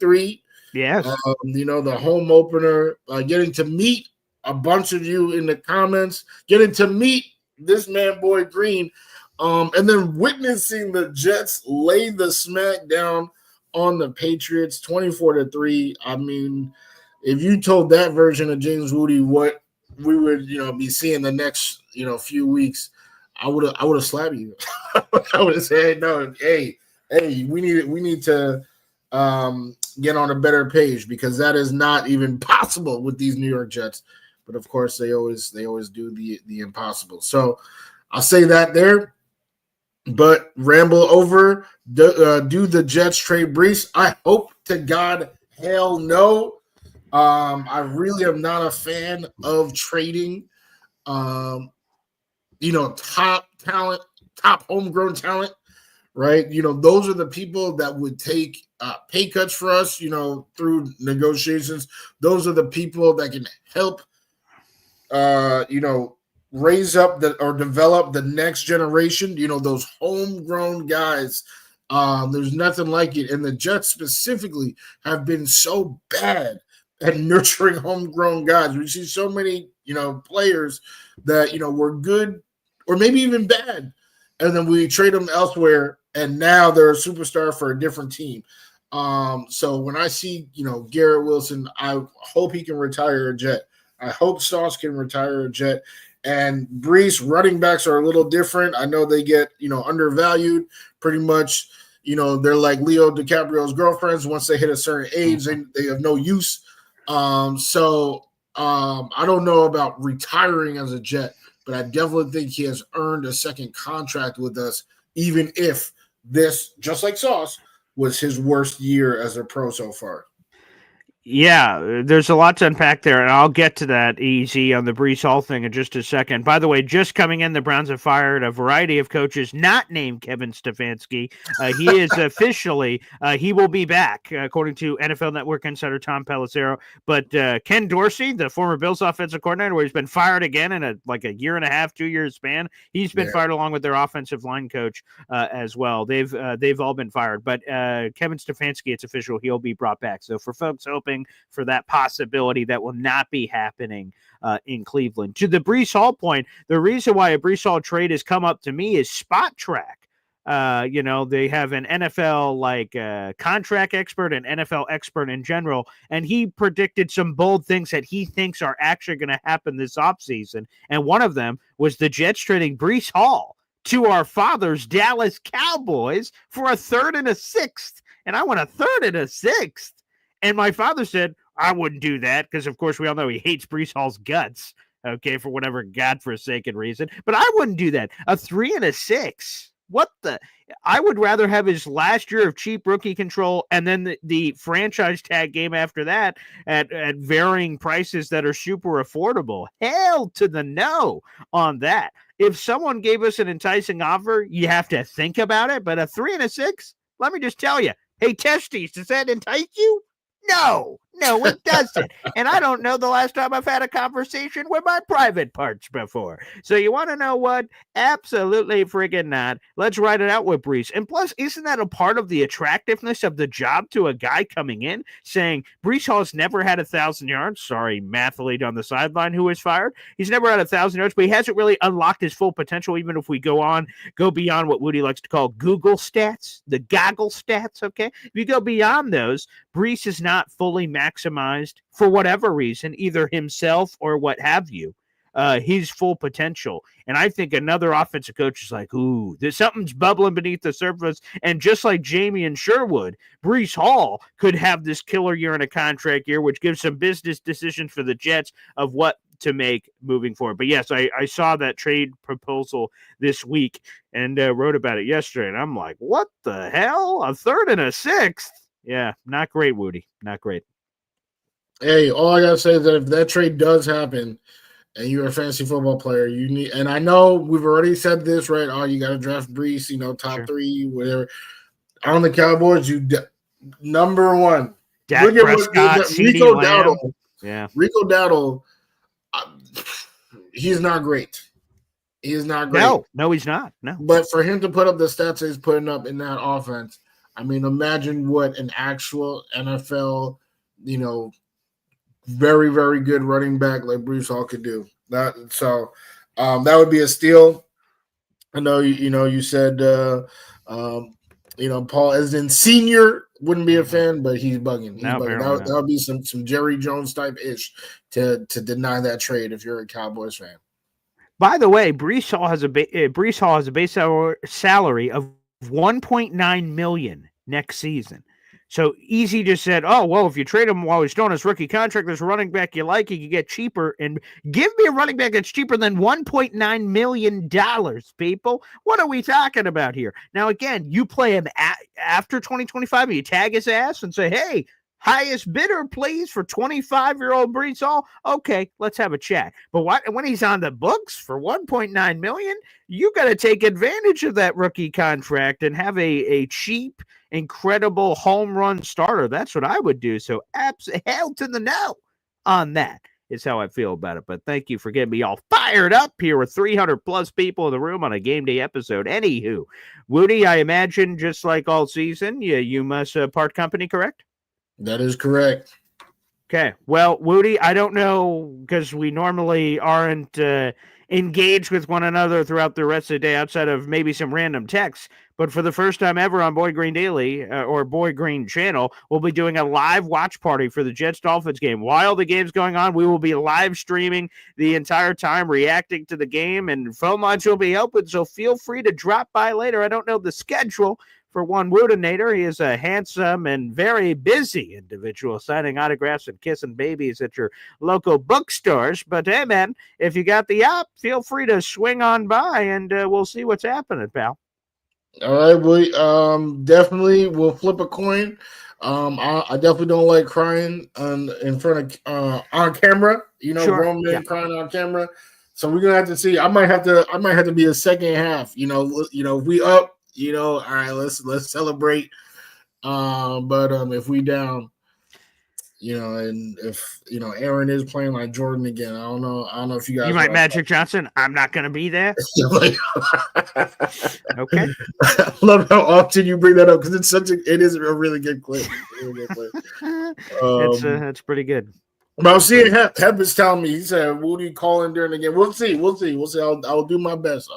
Speaker 5: 3?
Speaker 4: Yes.
Speaker 5: The home opener, getting to meet a bunch of you in the comments, getting to meet this man, Boy Green, and then witnessing the Jets lay the smack down on the Patriots 24-3. If you told that version of James Woody what we would, be seeing the next, few weeks, I would have slapped you. I would have said, no, hey, we need to get on a better page, because that is not even possible with these New York Jets. But of course, they always do the impossible. So I'll say that there. But ramble over. Do the Jets trade Breece? I hope to God, hell no. I really am not a fan of trading. Top talent, top homegrown talent, right? Those are the people that would take pay cuts for us, through negotiations. Those are the people that can help, raise up or develop the next generation, those homegrown guys. There's nothing like it. And the Jets specifically have been so bad at nurturing homegrown guys. We see so many, players that, were good or maybe even bad, and then we trade them elsewhere, and now they're a superstar for a different team. So when I see, Garrett Wilson, I hope he can retire a Jet. I hope Sauce can retire a Jet. And Breece, running backs are a little different. I know they get, undervalued pretty much. They're like Leo DiCaprio's girlfriends. Once they hit a certain age, they have no use. So I don't know about retiring as a Jet, but I definitely think he has earned a second contract with us, even if this, just like Sauce, was his worst year as a pro so far.
Speaker 4: Yeah, there's a lot to unpack there, and I'll get to that easy on the Breece Hall thing in just a second. By the way, just coming in, the Browns have fired a variety of coaches not named Kevin Stefanski. He is officially, he will be back, according to NFL Network insider Tom Pelissero. But Ken Dorsey, the former Bills offensive coordinator, where he's been fired again in a year and a half, 2 year span, he's been fired along with their offensive line coach as well. They've all been fired. But Kevin Stefanski, it's official, he'll be brought back. So for folks hoping for that possibility, that will not be happening in Cleveland. To the Breece Hall point, the reason why a Breece Hall trade has come up to me is Spot Track. They have an NFL contract expert and NFL expert in general, and he predicted some bold things that he thinks are actually going to happen this offseason. And one of them was the Jets trading Breece Hall to our father's Dallas Cowboys for a third and a sixth. And I want a third and a sixth. And my father said, I wouldn't do that because, of course, we all know he hates Breece Hall's guts, okay, for whatever godforsaken reason. But I wouldn't do that. A 3 and a 6. What the? I would rather have his last year of cheap rookie control and then the franchise tag game after that at varying prices that are super affordable. Hell to the no on that. If someone gave us an enticing offer, you have to think about it. But a 3 and a 6, let me just tell you. Hey, Testes, does that entice you? No, it doesn't. And I don't know the last time I've had a conversation with my private parts before. So you want to know what? Absolutely friggin' not. Let's write it out with Breece. And plus, isn't that a part of the attractiveness of the job to a guy coming in saying Breece Hall's never had 1,000 yards? Sorry, mathlete on the sideline who was fired. He's never had 1,000 yards, but he hasn't really unlocked his full potential, even if we go beyond what Wudi likes to call Google stats, the goggle stats, okay? If you go beyond those, Breece is not fully maximized for whatever reason, either himself or what have you, his full potential. And I think another offensive coach is like, ooh, there's something's bubbling beneath the surface. And just like Jamie and Sherwood, Breece Hall could have this killer year in a contract year, which gives some business decisions for the Jets of what to make moving forward. But yes, I saw that trade proposal this week and wrote about it yesterday. And I'm like, what the hell? A third and a sixth? Yeah, not great, Woody. Not great.
Speaker 5: Hey, all I gotta say is that if that trade does happen and you're a fantasy football player, you need, and I know we've already said this, right? Oh, you gotta draft Breece, top 3, whatever. On the Cowboys, number one.
Speaker 4: Dak Prescott,
Speaker 5: Rico Dowdle.
Speaker 4: Yeah.
Speaker 5: Rico Dowdle, he's not great. He is not great.
Speaker 4: No, he's not. No.
Speaker 5: But for him to put up the stats he's putting up in that offense, I mean, imagine what an actual NFL, very, very good running back like Breece Hall could do. That would be a steal. I know you said Paul Esden Sr. wouldn't be a fan, but he's bugging. That would be some Jerry Jones type ish to deny that trade if you're a Cowboys fan.
Speaker 4: By the way, Breece Hall has a base salary of $1.9 million next season. So Easy just said, oh, well, if you trade him while he's still on his rookie contract, there's a running back you like, he could get cheaper. And give me a running back that's cheaper than $1.9 million, people. What are we talking about here? Now, again, you play him after 2025 and you tag his ass and say, hey, highest bidder, please, for 25-year-old Breece Hall. Okay, let's have a chat. But when he's on the books for $1.9 million, you got to take advantage of that rookie contract and have a cheap, incredible home run starter. That's what I would do. So hell to the no on that is how I feel about it. But thank you for getting me all fired up here with 300-plus people in the room on a game day episode. Anywho, Woody, I imagine just like all season, you must part company, correct?
Speaker 5: That is correct.
Speaker 4: Okay. Well, Wudi, I don't know because we normally aren't engaged with one another throughout the rest of the day outside of maybe some random texts. But for the first time ever on Boy Green Daily or Boy Green Channel, we'll be doing a live watch party for the Jets-Dolphins game. While the game's going on, we will be live streaming the entire time, reacting to the game, and phone lines will be open, so feel free to drop by later. I don't know the schedule for one Wudinator. He is a handsome and very busy individual signing autographs and kissing babies at your local bookstores. But hey, man, if you got the app, feel free to swing on by and we'll see what's happening, pal.
Speaker 5: All right, boy. Definitely we'll flip a coin. I definitely don't like crying in front of on camera. You know,
Speaker 4: Sure.
Speaker 5: grown men crying on camera. So we're gonna have to see. I might have to be a second half. If we up, all right, let's celebrate. But if we down, and if Aaron is playing like Jordan again, I don't know if you guys.
Speaker 4: You might Magic Johnson. I'm not going to be there. Okay.
Speaker 5: I love how often you bring that up because it is a really good clip.
Speaker 4: It's pretty good.
Speaker 5: But I was seeing Hep is telling me, he said, Wudi calling during the game. We'll see. I'll do my best.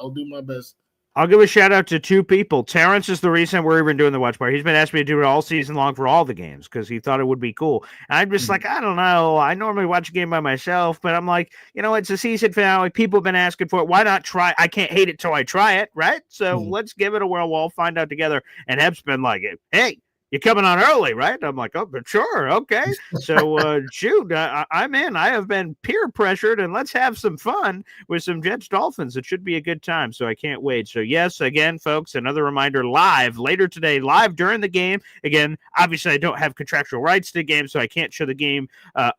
Speaker 4: I'll give a shout out to two people. Terrence is the reason we're even doing the watch party. He's been asking me to do it all season long for all the games because he thought it would be cool. And I'm just like, I don't know. I normally watch a game by myself, but I'm like, it's a season finale. People have been asking for it. Why not try? I can't hate it till I try it, right? So let's give it a whirl. We'll all find out together. And Heb's been like, hey, you're coming on early, right? I'm like, oh, but sure. Okay. So, shoot, I'm in. I have been peer pressured, and let's have some fun with some Jets Dolphins. It should be a good time. So I can't wait. So yes, again, folks, another reminder live later today, live during the game. Again, obviously I don't have contractual rights to the game, so I can't show the game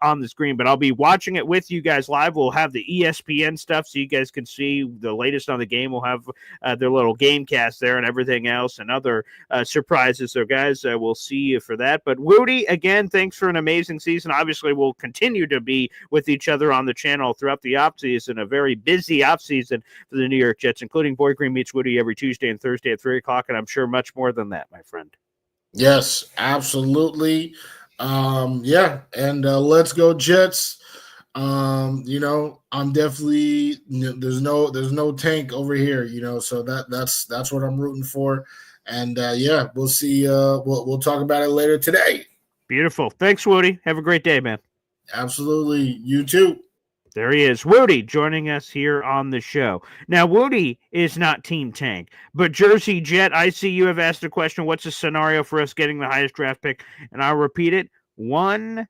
Speaker 4: on the screen, but I'll be watching it with you guys live. We'll have the ESPN stuff so you guys can see the latest on the game. We'll have their little game cast there and everything else and other surprises. So guys, we'll see you for that. But Wudi, again, thanks for an amazing season. Obviously, we'll continue to be with each other on the channel throughout the offseason, a very busy offseason for the New York Jets, including Boy Green Meets Wudi every Tuesday and Thursday at 3 o'clock, and I'm sure much more than that, my friend.
Speaker 5: Yes, absolutely. Yeah, and let's go Jets. I'm definitely there's no tank over here, so that's what I'm rooting for. And yeah, we'll see. We'll talk about it later today.
Speaker 4: Beautiful. Thanks, Wudi. Have a great day, man.
Speaker 5: Absolutely. You too.
Speaker 4: There he is, Wudi, joining us here on the show. Now, Wudi is not Team Tank, but Jersey Jet, I see you have asked a question. What's the scenario for us getting the highest draft pick? And I'll repeat it. Un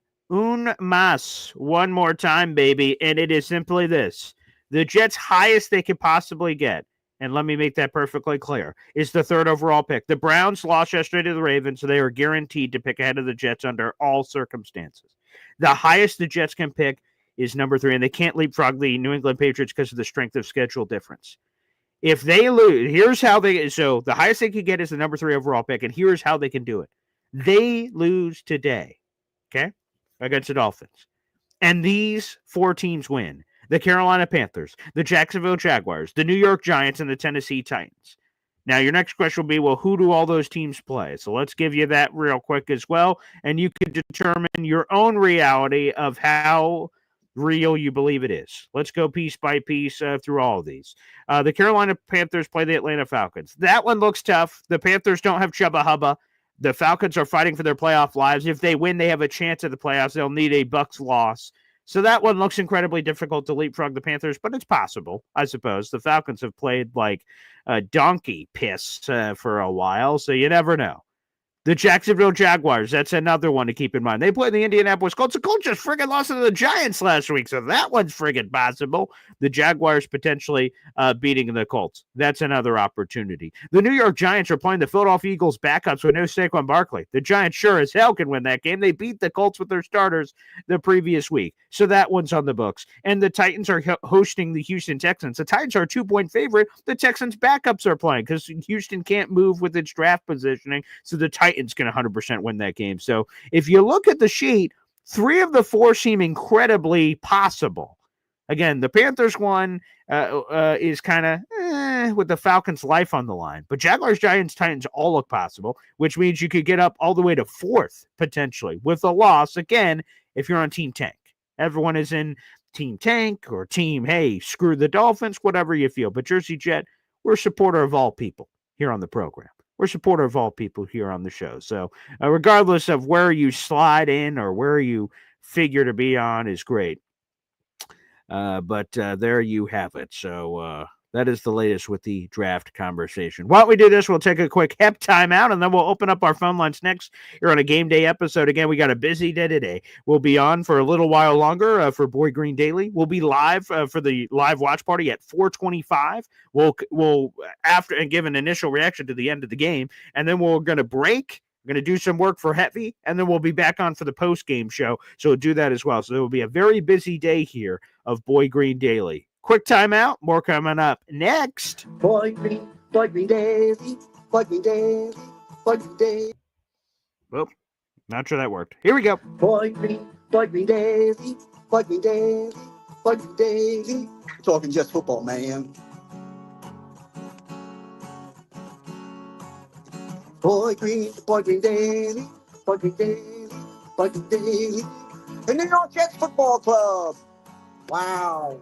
Speaker 4: mas. One more time, baby. And it is simply this. The Jets' highest they could possibly get, and let me make that perfectly clear, is the third overall pick. The Browns lost yesterday to the Ravens, so they are guaranteed to pick ahead of the Jets under all circumstances. The highest the Jets can pick is number 3, and they can't leapfrog the New England Patriots because of the strength of schedule difference. If they lose, so the highest they could get is the number 3 overall pick, and here's how they can do it. They lose today, okay, against the Dolphins, and these 4 teams win. The Carolina Panthers, the Jacksonville Jaguars, the New York Giants, and the Tennessee Titans. Now, your next question will be, well, who do all those teams play? So let's give you that real quick as well, and you can determine your own reality of how real you believe it is. Let's go piece by piece through all of these. The Carolina Panthers play the Atlanta Falcons. That one looks tough. The Panthers don't have Chubba Hubba. The Falcons are fighting for their playoff lives. If they win, they have a chance at the playoffs. They'll need a Bucs loss. So that one looks incredibly difficult to leapfrog the Panthers, but it's possible, I suppose. The Falcons have played like a donkey piss for a while, so you never know. The Jacksonville Jaguars, that's another one to keep in mind. They played the Indianapolis Colts. The Colts just friggin' lost to the Giants last week, so that one's friggin' possible. The Jaguars potentially beating the Colts. That's another opportunity. The New York Giants are playing the Philadelphia Eagles backups with no Saquon Barkley. The Giants sure as hell can win that game. They beat the Colts with their starters the previous week, so that one's on the books. And the Titans are hosting the Houston Texans. The Titans are a 2-point favorite. The Texans backups are playing because Houston can't move with its draft positioning, so the Titans going to 100% win that game. So if you look at the sheet, 3 of the 4 seem incredibly possible. Again, the Panthers one is kind of with the Falcons' life on the line. But Jaguars, Giants, Titans all look possible, which means you could get up all the way to 4th, potentially, with a loss. Again, if you're on Team Tank. Everyone is in Team Tank or Team, hey, screw the Dolphins, whatever you feel. But Jersey Jet, we're a supporter of all people here on the program. We're a supporter of all people here on the show. So regardless of where you slide in or where you figure to be on is great. But there you have it. So that is the latest with the draft conversation. While we do this, we'll take a quick hep timeout, and then we'll open up our phone lines next. You're on a game day episode. Again, we got a busy day today. We'll be on for a little while longer for Boy Green Daily. We'll be live for the live watch party at 4:25. We'll after and give an initial reaction to the end of the game, and then we're going to break. We're going to do some work for Heavy, and then we'll be back on for the post-game show. So we'll do that as well. So there will be a very busy day here of Boy Green Daily. Quick timeout. More coming up next.
Speaker 6: Boy Green Daily, Boy Green Daily, Boy Green Daily.
Speaker 4: Well, not sure that worked. Here we go.
Speaker 6: Boy Green Daily, Boy Green Daily, Boy Green Daily. Talking just football, man. Boy Green Daily, Boy Green Daily, Boy Green Daily. The New York Jets Football Club. Wow.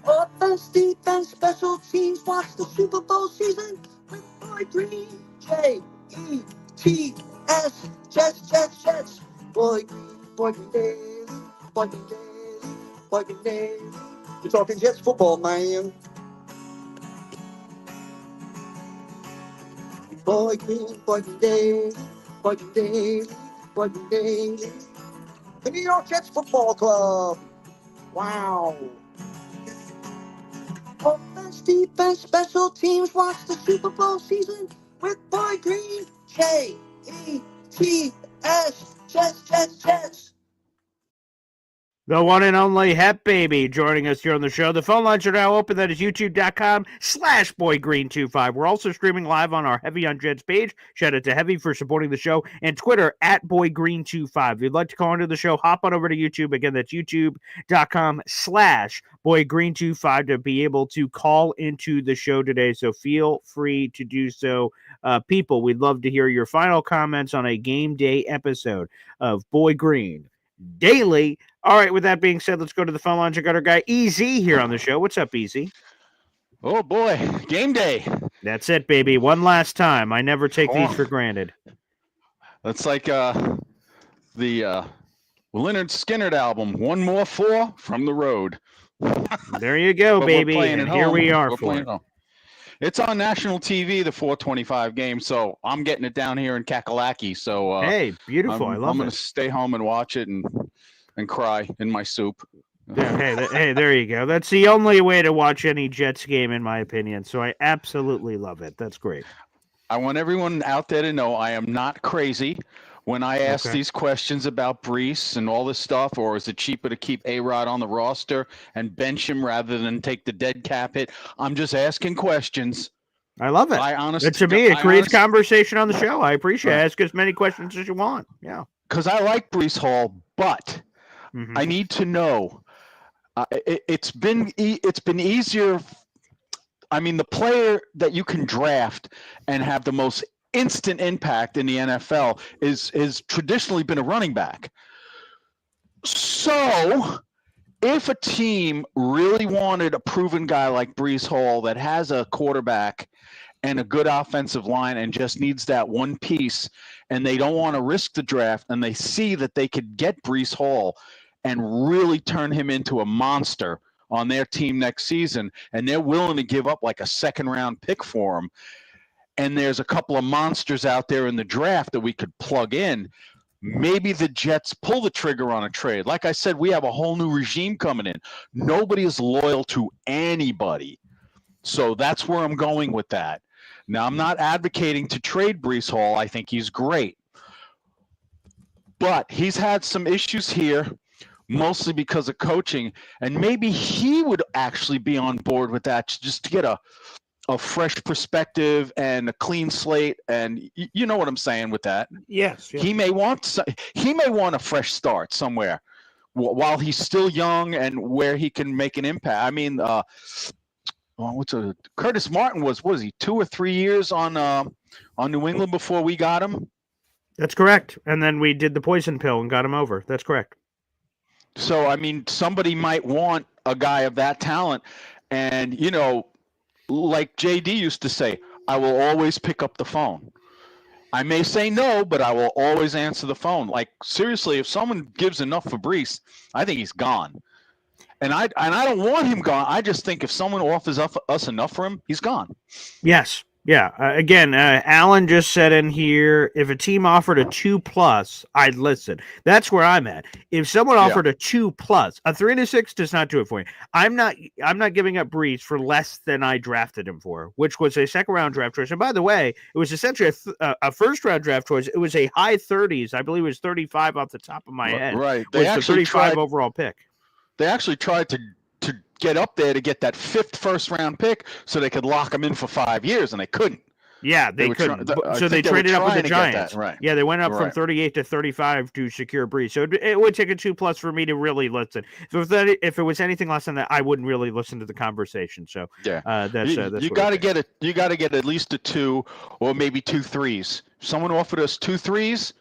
Speaker 6: Offense, defense, special teams. Watch the Super Bowl season with Boy Green. J-E-T-S. Jets. Boy Green Daily, Boy Green Daily, Boy Green Daily. You're talking Jets football, man. Boy Green Daily, Boy Green Daily, Boy Green Daily. The New York Jets Football Club. Wow. Offense, defense, special teams. Watch the Super Bowl season with Boy Green. J-E-T-S. Jets.
Speaker 4: The one and only Hep Baby joining us here on the show. The phone lines are now open. That is youtube.com/boygreen25. We're also streaming live on our Heavy on Jets page. Shout out to Heavy for supporting the show. And Twitter @boygreen25. If you'd like to call into the show, hop on over to YouTube. Again, that's youtube.com/boygreen25 to be able to call into the show today. So feel free to do so. People, we'd love to hear your final comments on a game day episode of Boy Green Daily. All right, with that being said, let's go to the phone lines. I got our guy Easy here on the show. What's up, Easy?
Speaker 7: Oh, boy. Game day.
Speaker 4: That's it, baby. One last time. I never take these for granted.
Speaker 7: That's like the Leonard Skinner album, One More Four from the Road.
Speaker 4: There you go, baby. And here we are for it.
Speaker 7: It's on national TV, the 425 game, so I'm getting it down here in Kakalaki. So
Speaker 4: hey, beautiful. I love it.
Speaker 7: I'm going to stay home and watch it and cry in my soup.
Speaker 4: Yeah, hey, there you go. That's the only way to watch any Jets game, in my opinion. So I absolutely love it. That's great.
Speaker 7: I want everyone out there to know I am not crazy when I ask these questions about Breece and all this stuff, or is it cheaper to keep A-Rod on the roster and bench him rather than take the dead cap hit? I'm just asking questions.
Speaker 4: I love it. To me, it creates conversation on the show. I appreciate it. Ask as many questions as you want. Yeah.
Speaker 7: Because I like Breece Hall, but I need to know. It's been easier. I mean, the player that you can draft and have the most instant impact in the NFL is traditionally been a running back. So if a team really wanted a proven guy like Breece Hall that has a quarterback and a good offensive line and just needs that one piece, and they don't want to risk the draft, and they see that they could get Breece Hall and really turn him into a monster on their team next season, and they're willing to give up like a second-round pick for him, and there's a couple of monsters out there in the draft that we could plug in, maybe the Jets pull the trigger on a trade. Like I said, we have a whole new regime coming in. Nobody is loyal to anybody. So that's where I'm going with that. Now, I'm not advocating to trade Breece Hall. I think he's great. But he's had some issues here, mostly because of coaching, and maybe he would actually be on board with that just to get a fresh perspective and a clean slate, and you know what I'm saying with that.
Speaker 4: Yes.
Speaker 7: He may want a fresh start somewhere while he's still young and where he can make an impact. I mean, Curtis Martin was he 2 or 3 years on New England before we got him?
Speaker 4: That's correct. And then we did the poison pill and got him over. That's correct.
Speaker 7: So, I mean, somebody might want a guy of that talent. And, you know, like JD used to say, I will always pick up the phone. I may say no, but I will always answer the phone. Like, seriously, if someone gives enough for Breece, I think he's gone. And I don't want him gone. I just think if someone offers us enough for him, he's gone.
Speaker 4: Yes. Yeah. Again, Alan just said in here, if a team offered a 2+, I'd listen. That's where I'm at. If someone offered a 2+, a 3 and a 6 does not do it for you. I'm not giving up Breece for less than I drafted him for, which was a second-round draft choice. And by the way, it was essentially a first-round draft choice. It was a high 30s. I believe it was 35 off the top of my head.
Speaker 7: Right.
Speaker 4: They was the 35 overall pick.
Speaker 7: They actually tried to get up there to get that 5th first-round pick so they could lock him in for 5 years, and they couldn't.
Speaker 4: Yeah, they couldn't. So they traded up with the Giants.
Speaker 7: Right.
Speaker 4: Yeah, they went up from 38 to 35 to secure Breece. So it would take a 2+ for me to really listen. So if it was anything less than that, I wouldn't really listen to the conversation. So that's
Speaker 7: you got to get it. You got to get at least a 2 or maybe 2 3s. If someone offered us 2 3s,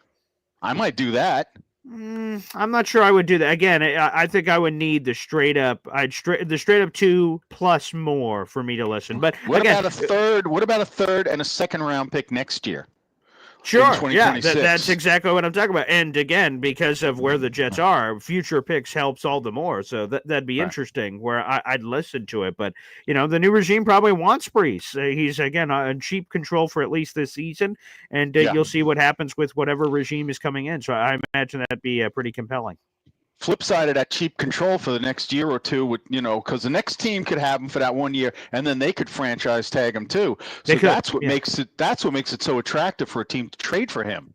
Speaker 7: I might do that.
Speaker 4: I'm not sure I would do that. Again, I think I would need the straight up 2+ more for me to listen. But
Speaker 7: what about a third? What about a third and a second-round pick next year?
Speaker 4: Sure. Yeah, that's exactly what I'm talking about. And again, because of where the Jets are, future picks helps all the more. So that'd be interesting where I'd listen to it. But, you know, the new regime probably wants Breece. He's, again, on cheap control for at least this season. And you'll see what happens with whatever regime is coming in. So I imagine that'd be pretty compelling.
Speaker 7: Flip side of that cheap control for the next year or two, would because the next team could have him for that 1 year, and then they could franchise tag him too. So that's what makes it so attractive for a team to trade for him,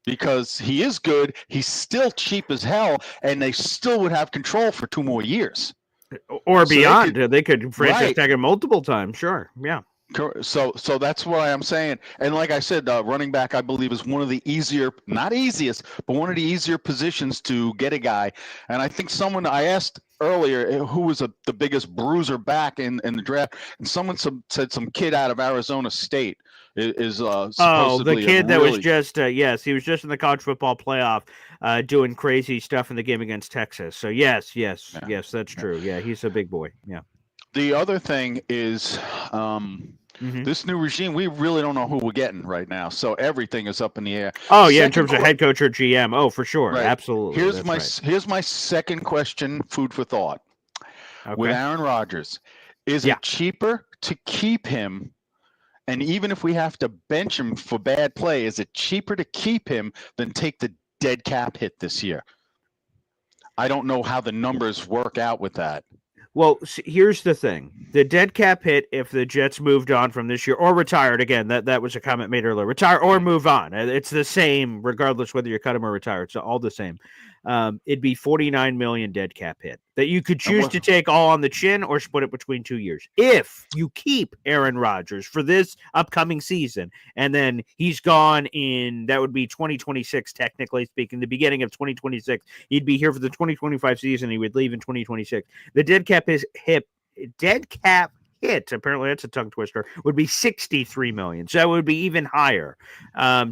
Speaker 7: because he is good, he's still cheap as hell, and they still would have control for 2 more years
Speaker 4: or beyond. They could franchise tag him multiple times. Sure, yeah.
Speaker 7: So that's why I'm saying, and like I said, running back, I believe, is one of the easier, not easiest, but one of the easier positions to get a guy. And I think I asked earlier who was the biggest bruiser back in the draft, and someone said some kid out of Arizona State is supposedly
Speaker 4: the kid that was just yes, he was just in the college football playoff doing crazy stuff in the game against Texas. So yes, that's true. Yeah, he's a big boy. Yeah.
Speaker 7: The other thing is this new regime, we really don't know who we're getting right now. So everything is up in the air.
Speaker 4: Oh, yeah, in terms of head coach or GM. Oh, for sure. Right. Absolutely.
Speaker 7: Here's my second question, food for thought. Okay. With Aaron Rodgers, is it cheaper to keep him? And even if we have to bench him for bad play, is it cheaper to keep him than take the dead cap hit this year? I don't know how the numbers work out with that.
Speaker 4: Well, here's the thing. The dead cap hit, if the Jets moved on from this year or retired, again, that was a comment made earlier, retire or move on. It's the same regardless whether you cut him or retire. It's all the same. It'd be $49 million dead cap hit that you could choose to take all on the chin or split it between 2 years. If you keep Aaron Rodgers for this upcoming season, and then he's gone that would be 2026, technically speaking, the beginning of 2026. He'd be here for the 2025 season. He would leave in 2026. The dead cap hit, apparently that's a tongue twister, would be $63 million. So it would be even higher.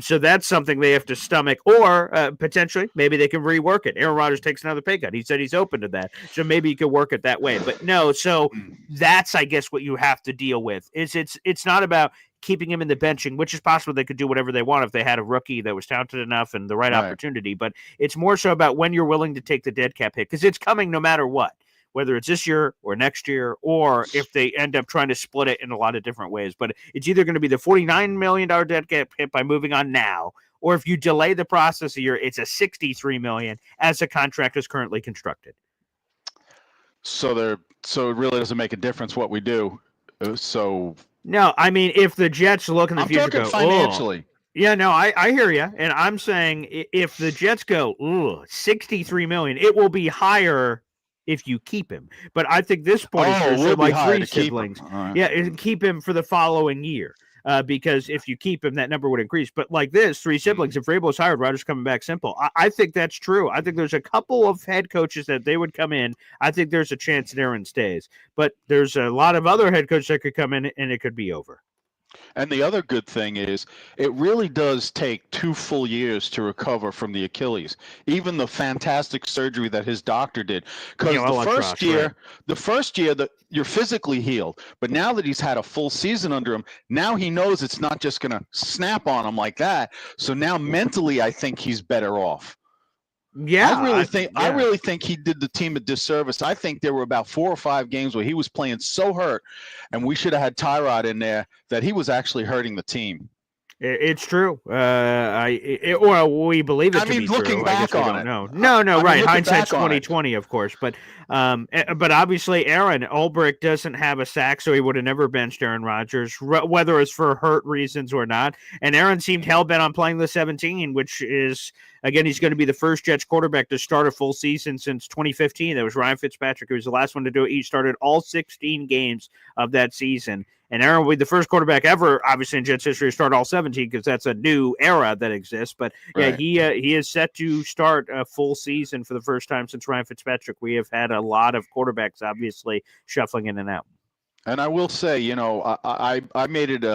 Speaker 4: So that's something they have to stomach, or potentially maybe they can rework it. Aaron Rodgers takes another pay cut. He said he's open to that. So maybe you could work it that way. But no, so that's, I guess, what you have to deal with. It's not about keeping him in the benching, which is possible. They could do whatever they want if they had a rookie that was talented enough and the right opportunity. But it's more so about when you're willing to take the dead cap hit, because it's coming no matter what. Whether it's this year or next year, or if they end up trying to split it in a lot of different ways. But it's either going to be the $49 million dead cap hit by moving on now, or if you delay the process a year, it's a $63 million as the contract is currently constructed.
Speaker 7: So it really doesn't make a difference what we do.
Speaker 4: No, I mean, if the Jets look in the future,
Speaker 7: talking financially.
Speaker 4: Yeah, no, I hear you. And I'm saying if the Jets go, $63 million, it will be higher if you keep him. But I think this point is like 3 siblings. Right. Yeah, keep him for the following year. Because if you keep him, that number would increase. But like this, 3 siblings, if Vrabel's hired, Rodgers coming back, simple. I think that's true. I think there's a couple of head coaches that they would come in. I think there's a chance that Aaron stays. But there's a lot of other head coaches that could come in, and it could be over.
Speaker 7: And the other good thing is it really does take 2 full years to recover from the Achilles. Even the fantastic surgery that his doctor did. Because the first year that you're physically healed, but now that he's had a full season under him, now he knows it's not just going to snap on him like that. So now mentally, I think he's better off.
Speaker 4: Yeah,
Speaker 7: I really think he did the team a disservice. I think there were about 4 or 5 games where he was playing so hurt, and we should have had Tyrod in there, that he was actually hurting the team.
Speaker 4: It's true. Or we believe it to be true.
Speaker 7: Looking back on it.
Speaker 4: No, right. Hindsight's 2020, of course. But obviously, Aaron Ulbrich doesn't have a sack, so he would have never benched Aaron Rodgers, whether it's for hurt reasons or not. And Aaron seemed hell-bent on playing the 17, which is, again, he's going to be the first Jets quarterback to start a full season since 2015. That was Ryan Fitzpatrick, who was the last one to do it. He started all 16 games of that season. And Aaron will be the first quarterback ever, obviously, in Jets history to start all 17, because that's a new era that exists. But, yeah, he is set to start a full season for the first time since Ryan Fitzpatrick. We have had a lot of quarterbacks, obviously, shuffling in and out.
Speaker 7: And I will say, I made it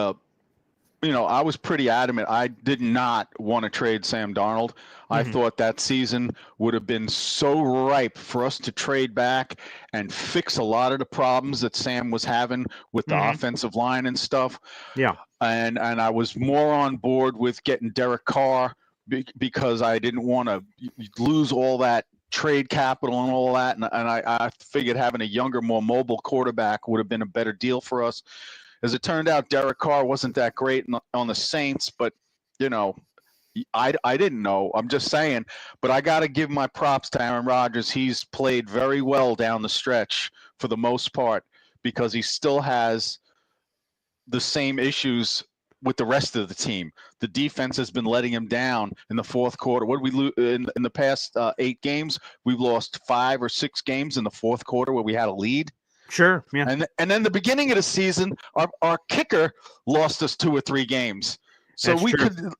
Speaker 7: I was pretty adamant. I did not want to trade Sam Darnold. I thought that season would have been so ripe for us to trade back and fix a lot of the problems that Sam was having with the offensive line and stuff.
Speaker 4: Yeah.
Speaker 7: And I was more on board with getting Derek Carr because I didn't want to lose all that trade capital and all that. And I figured having a younger, more mobile quarterback would have been a better deal for us. As it turned out, Derek Carr wasn't that great on the Saints, but, I didn't know. I'm just saying. But I got to give my props to Aaron Rodgers. He's played very well down the stretch for the most part, because he still has the same issues with the rest of the team. The defense has been letting him down in the fourth quarter. What did we lose in the past 8 games? We've lost 5 or 6 games in the fourth quarter where we had a lead.
Speaker 4: Sure, yeah.
Speaker 7: And then the beginning of the season, our kicker lost us 2 or 3 games. So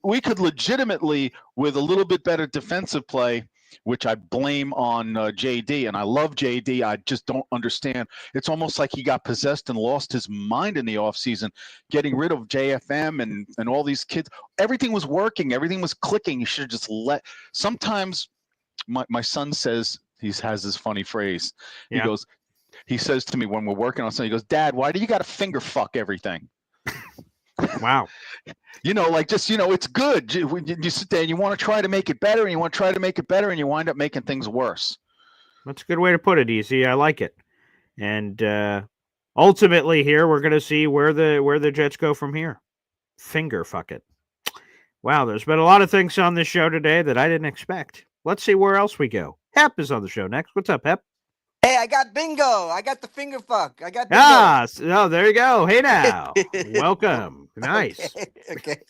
Speaker 7: we could legitimately, with a little bit better defensive play, which I blame on JD, and I love JD. I just don't understand. It's almost like he got possessed and lost his mind in the offseason, getting rid of JFM and all these kids. Everything was working. Everything was clicking. You should have just let – sometimes my son says – he has this funny phrase. He goes – he says to me when we're working on something, he goes, "Dad, why do you got to finger fuck everything?"
Speaker 4: Wow.
Speaker 7: It's good. You sit there and you want to try to make it better, and you want to try to make it better, and you wind up making things worse.
Speaker 4: That's a good way to put it, Easy. I like it. And ultimately here, we're going to see where the Jets go from here. Finger fuck it. Wow, there's been a lot of things on this show today that I didn't expect. Let's see where else we go. Hep is on the show next. What's up, Hep?
Speaker 6: Hey, I got bingo. I got the finger fuck. I got bingo.
Speaker 4: There you go. Hey now. Welcome. Nice.
Speaker 6: Okay.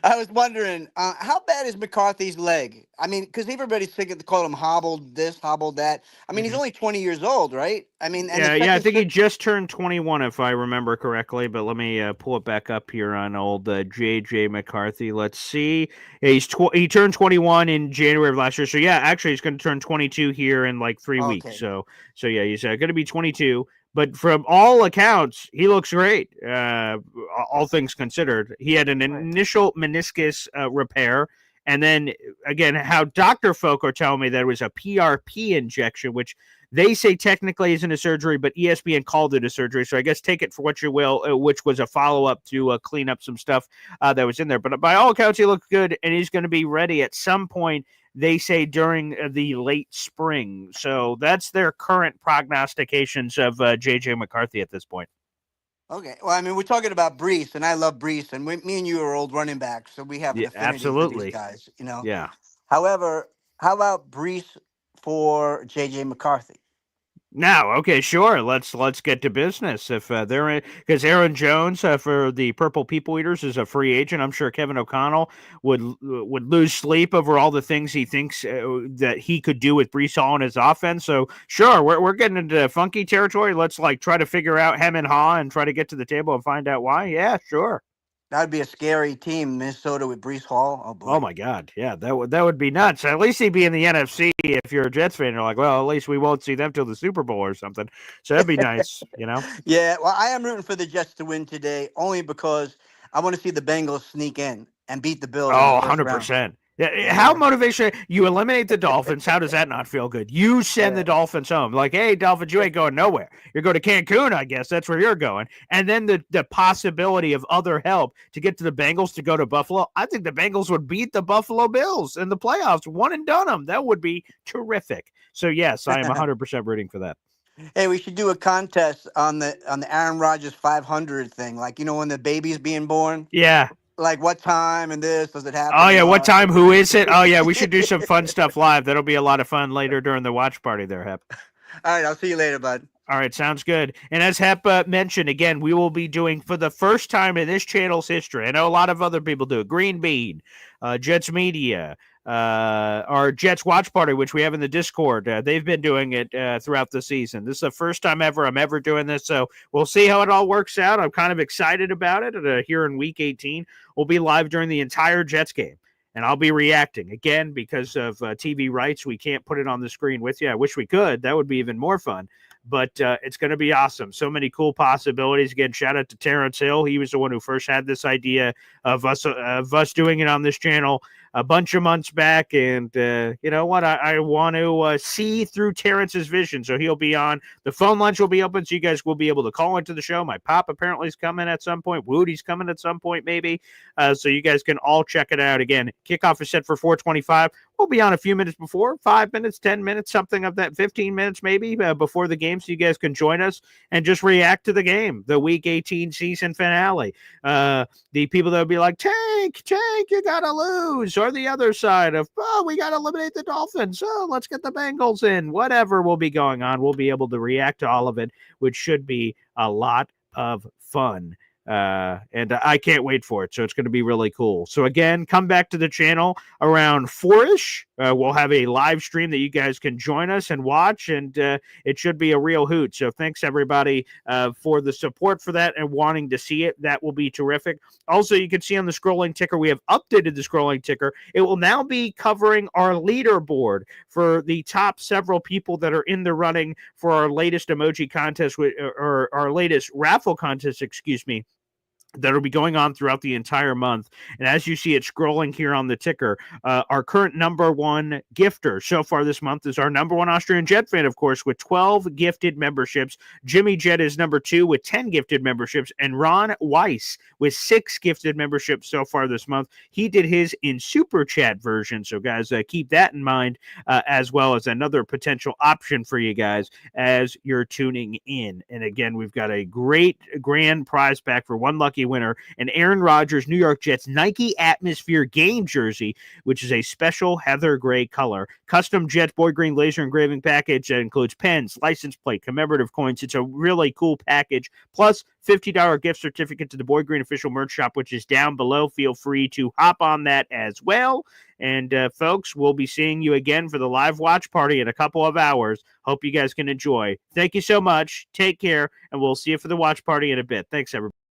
Speaker 6: I was wondering, how bad is McCarthy's leg? I mean, because everybody's thinking to call him hobbled this, hobbled that. I mean, he's only 20 years old, right? I mean,
Speaker 4: I think he just turned 21, if I remember correctly. But let me pull it back up here on old JJ McCarthy. Let's see. Yeah, he turned 21 in January of last year. So yeah, actually, he's going to turn 22 here in like 3 weeks. So yeah, he's going to be 22. But from all accounts, he looks great. All things considered, he had an initial meniscus repair. And then, again, how doctor folk are telling me that it was a PRP injection, which they say technically isn't a surgery, but ESPN called it a surgery. So I guess take it for what you will, which was a follow-up to clean up some stuff that was in there. But by all accounts, he looks good, and he's going to be ready at some point, they say, during the late spring. So that's their current prognostications of J.J. McCarthy at this point.
Speaker 6: Okay. Well, I mean, we're talking about Breece, and I love Breece, and me and you are old running backs, so we have an affinity for these guys,
Speaker 4: Yeah.
Speaker 6: However, how about Breece for J.J. McCarthy?
Speaker 4: Now, okay, sure. Let's get to business. If they're in, because Aaron Jones for the Purple People Eaters is a free agent. I'm sure Kevin O'Connell would lose sleep over all the things he thinks that he could do with Breece Hall in his offense. So sure, we're getting into funky territory. Let's try to figure out hem and haw and try to get to the table and find out why. Yeah, sure.
Speaker 6: That'd be a scary team, Minnesota with Breece Hall. Oh, boy.
Speaker 4: Oh my God, yeah, that would be nuts. At least he'd be in the NFC. If you're a Jets fan, you're like, well, at least we won't see them till the Super Bowl or something. So that'd be nice,
Speaker 6: Yeah, well, I am rooting for the Jets to win today, only because I want to see the Bengals sneak in and beat the Bills in the
Speaker 4: Oh,
Speaker 6: first round.
Speaker 4: 100%. How motivation? You eliminate the Dolphins. How does that not feel good? You send the Dolphins home. Like, hey, Dolphins, you ain't going nowhere. You're going to Cancun, I guess. That's where you're going. And then the possibility of other help to get to the Bengals to go to Buffalo. I think the Bengals would beat the Buffalo Bills in the playoffs. One and done them. That would be terrific. So, yes, I am 100% rooting for that.
Speaker 6: Hey, we should do a contest on the Aaron Rodgers 500 thing. Like, when the baby's being born.
Speaker 4: Yeah.
Speaker 6: Like, what time and this does it happen?
Speaker 4: Oh, yeah. What time? Who is it? Oh, yeah. We should do some fun stuff live. That'll be a lot of fun later during the watch party there, Hep.
Speaker 6: All right. I'll see you later, bud.
Speaker 4: All right. Sounds good. And as Hep mentioned, again, we will be doing for the first time in this channel's history. I know a lot of other people do it. Green Bean, Jets Media, our Jets watch party, which we have in the Discord. They've been doing it throughout the season. This is the first time I'm ever doing this. So we'll see how it all works out. I'm kind of excited about it. Here in week 18, we'll be live during the entire Jets game. And I'll be reacting again because of TV rights. We can't put it on the screen with you. I wish we could. That would be even more fun. But it's going to be awesome. So many cool possibilities. Again, shout out to Terrence Hill. He was the one who first had this idea of us doing it on this channel a bunch of months back. And you know what? I want to see through Terrence's vision. So he'll be on. The phone lines will be open, so you guys will be able to call into the show. My pop apparently is coming at some point. Wudi's coming at some point, maybe. So you guys can all check it out. Again, kickoff is set for 4:25. We'll be on a few minutes before, 5 minutes, 10 minutes, something of that, 15 minutes maybe before the game, so you guys can join us and just react to the game, the Week 18 season finale. The people that will be like, Tank, you got to lose, or the other side of, we got to eliminate the Dolphins, let's get the Bengals in. Whatever will be going on, we'll be able to react to all of it, which should be a lot of fun. And I can't wait for it. So it's going to be really cool. So again, come back to the channel around 4-ish. We'll have a live stream that you guys can join us and watch, and it should be a real hoot. So thanks everybody for the support for that and wanting to see it. That will be terrific. Also, you can see on the scrolling ticker, we have updated the scrolling ticker. It will now be covering our leaderboard for the top several people that are in the running for our latest emoji contest, or our latest raffle contest, excuse me, that'll be going on throughout the entire month. And as you see it scrolling here on the ticker, our current number one gifter so far this month is our number one Austrian Jet fan, of course, with 12 gifted memberships. Jimmy Jet is number 2 with 10 gifted memberships, and Ron Weiss with 6 gifted memberships so far this month. He did his in Super Chat version, so guys, keep that in mind, as well as another potential option for you guys as you're tuning in. And again, we've got a great grand prize pack for one lucky winner, an Aaron Rodgers New York Jets Nike Atmosphere game jersey, which is a special heather gray color. Custom Jets Boy Green laser engraving package that includes pens, license plate, commemorative coins. It's a really cool package. Plus, $50 gift certificate to the Boy Green official merch shop, which is down below. Feel free to hop on that as well. And folks, we'll be seeing you again for the live watch party in a couple of hours. Hope you guys can enjoy. Thank you so much. Take care, and we'll see you for the watch party in a bit. Thanks, everybody.